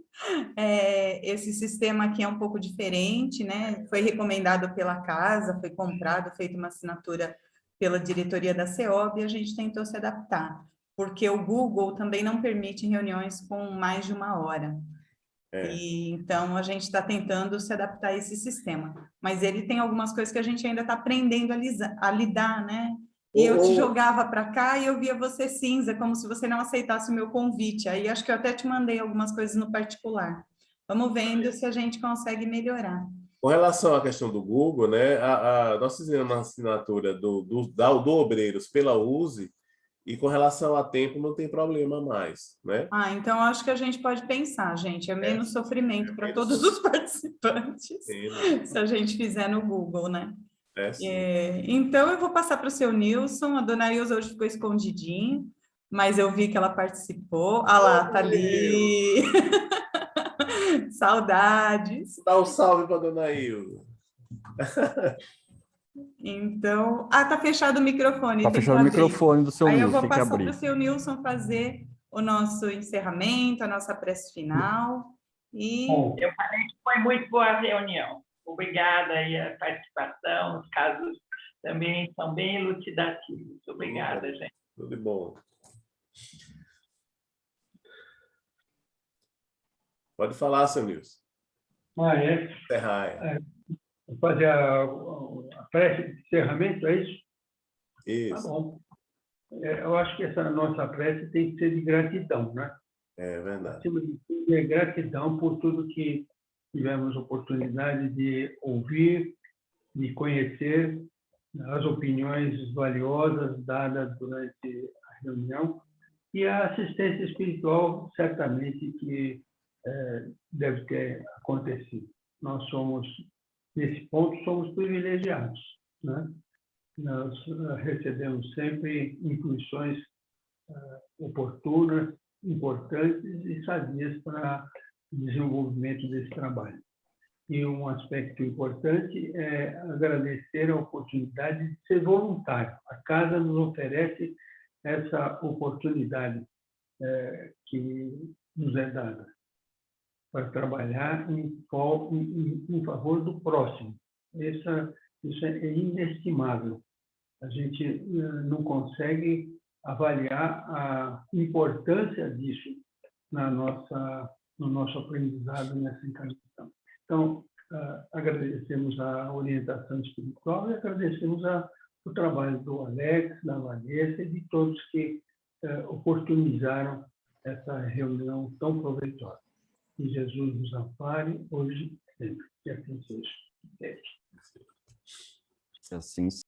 Esse sistema aqui é um pouco diferente, né? Foi recomendado pela casa, foi comprado, feita uma assinatura pela diretoria da CEOB e a gente tentou se adaptar. Porque o Google também não permite reuniões com mais de 1 hora. E, então, a gente está tentando se adaptar a esse sistema. Mas ele tem algumas coisas que a gente ainda está aprendendo a lidar, né? E eu te jogava para cá e eu via você cinza, como se você não aceitasse o meu convite. Aí, acho que eu até te mandei algumas coisas no particular. Vamos vendo se a gente consegue melhorar. Com relação à questão do Google, né? Nós fizemos uma assinatura do Obreiros pela USE, e com relação a tempo, não tem problema mais, né? Então acho que a gente pode pensar, gente, é menos sofrimento para todos os participantes, se a gente fizer no Google, né? Então eu vou passar para o seu Nilson, a dona Ilza hoje ficou escondidinha, mas eu vi que ela participou. Ah lá, tá ali. Saudades. Dá um salve para a dona Ilza. Então, tá fechado o microfone. Tá fechado o microfone do seu Nilson. Aí eu vou passar para o seu Nilson fazer o nosso encerramento, a nossa prece final. Bom, eu falei que foi muito boa a reunião. Obrigada aí a participação, os casos também são bem elucidativos. Obrigada, gente. Tudo de bom. Pode falar, seu Nilson. Vou fazer a prece de encerramento, é isso? Isso. Tá bom. Eu acho que essa nossa prece tem que ser de gratidão, né? É verdade. Acima de tudo, é gratidão por tudo que tivemos oportunidade de ouvir, de conhecer, as opiniões valiosas dadas durante a reunião e a assistência espiritual, certamente, que deve ter acontecido. Nós somos, nesse ponto, somos privilegiados, né? Nós recebemos sempre intuições oportunas, importantes e sadias para o desenvolvimento desse trabalho. E um aspecto importante é agradecer a oportunidade de ser voluntário. A casa nos oferece essa oportunidade que nos é dada para trabalhar em favor do próximo. Isso é inestimável. A gente não consegue avaliar a importância disso no nosso aprendizado nessa encarnação. Então, agradecemos a orientação espiritual e agradecemos o trabalho do Alex, da Vanessa e de todos que oportunizaram essa reunião tão proveitosa. Que Jesus nos ampare hoje e sempre. Que assim seja. Assim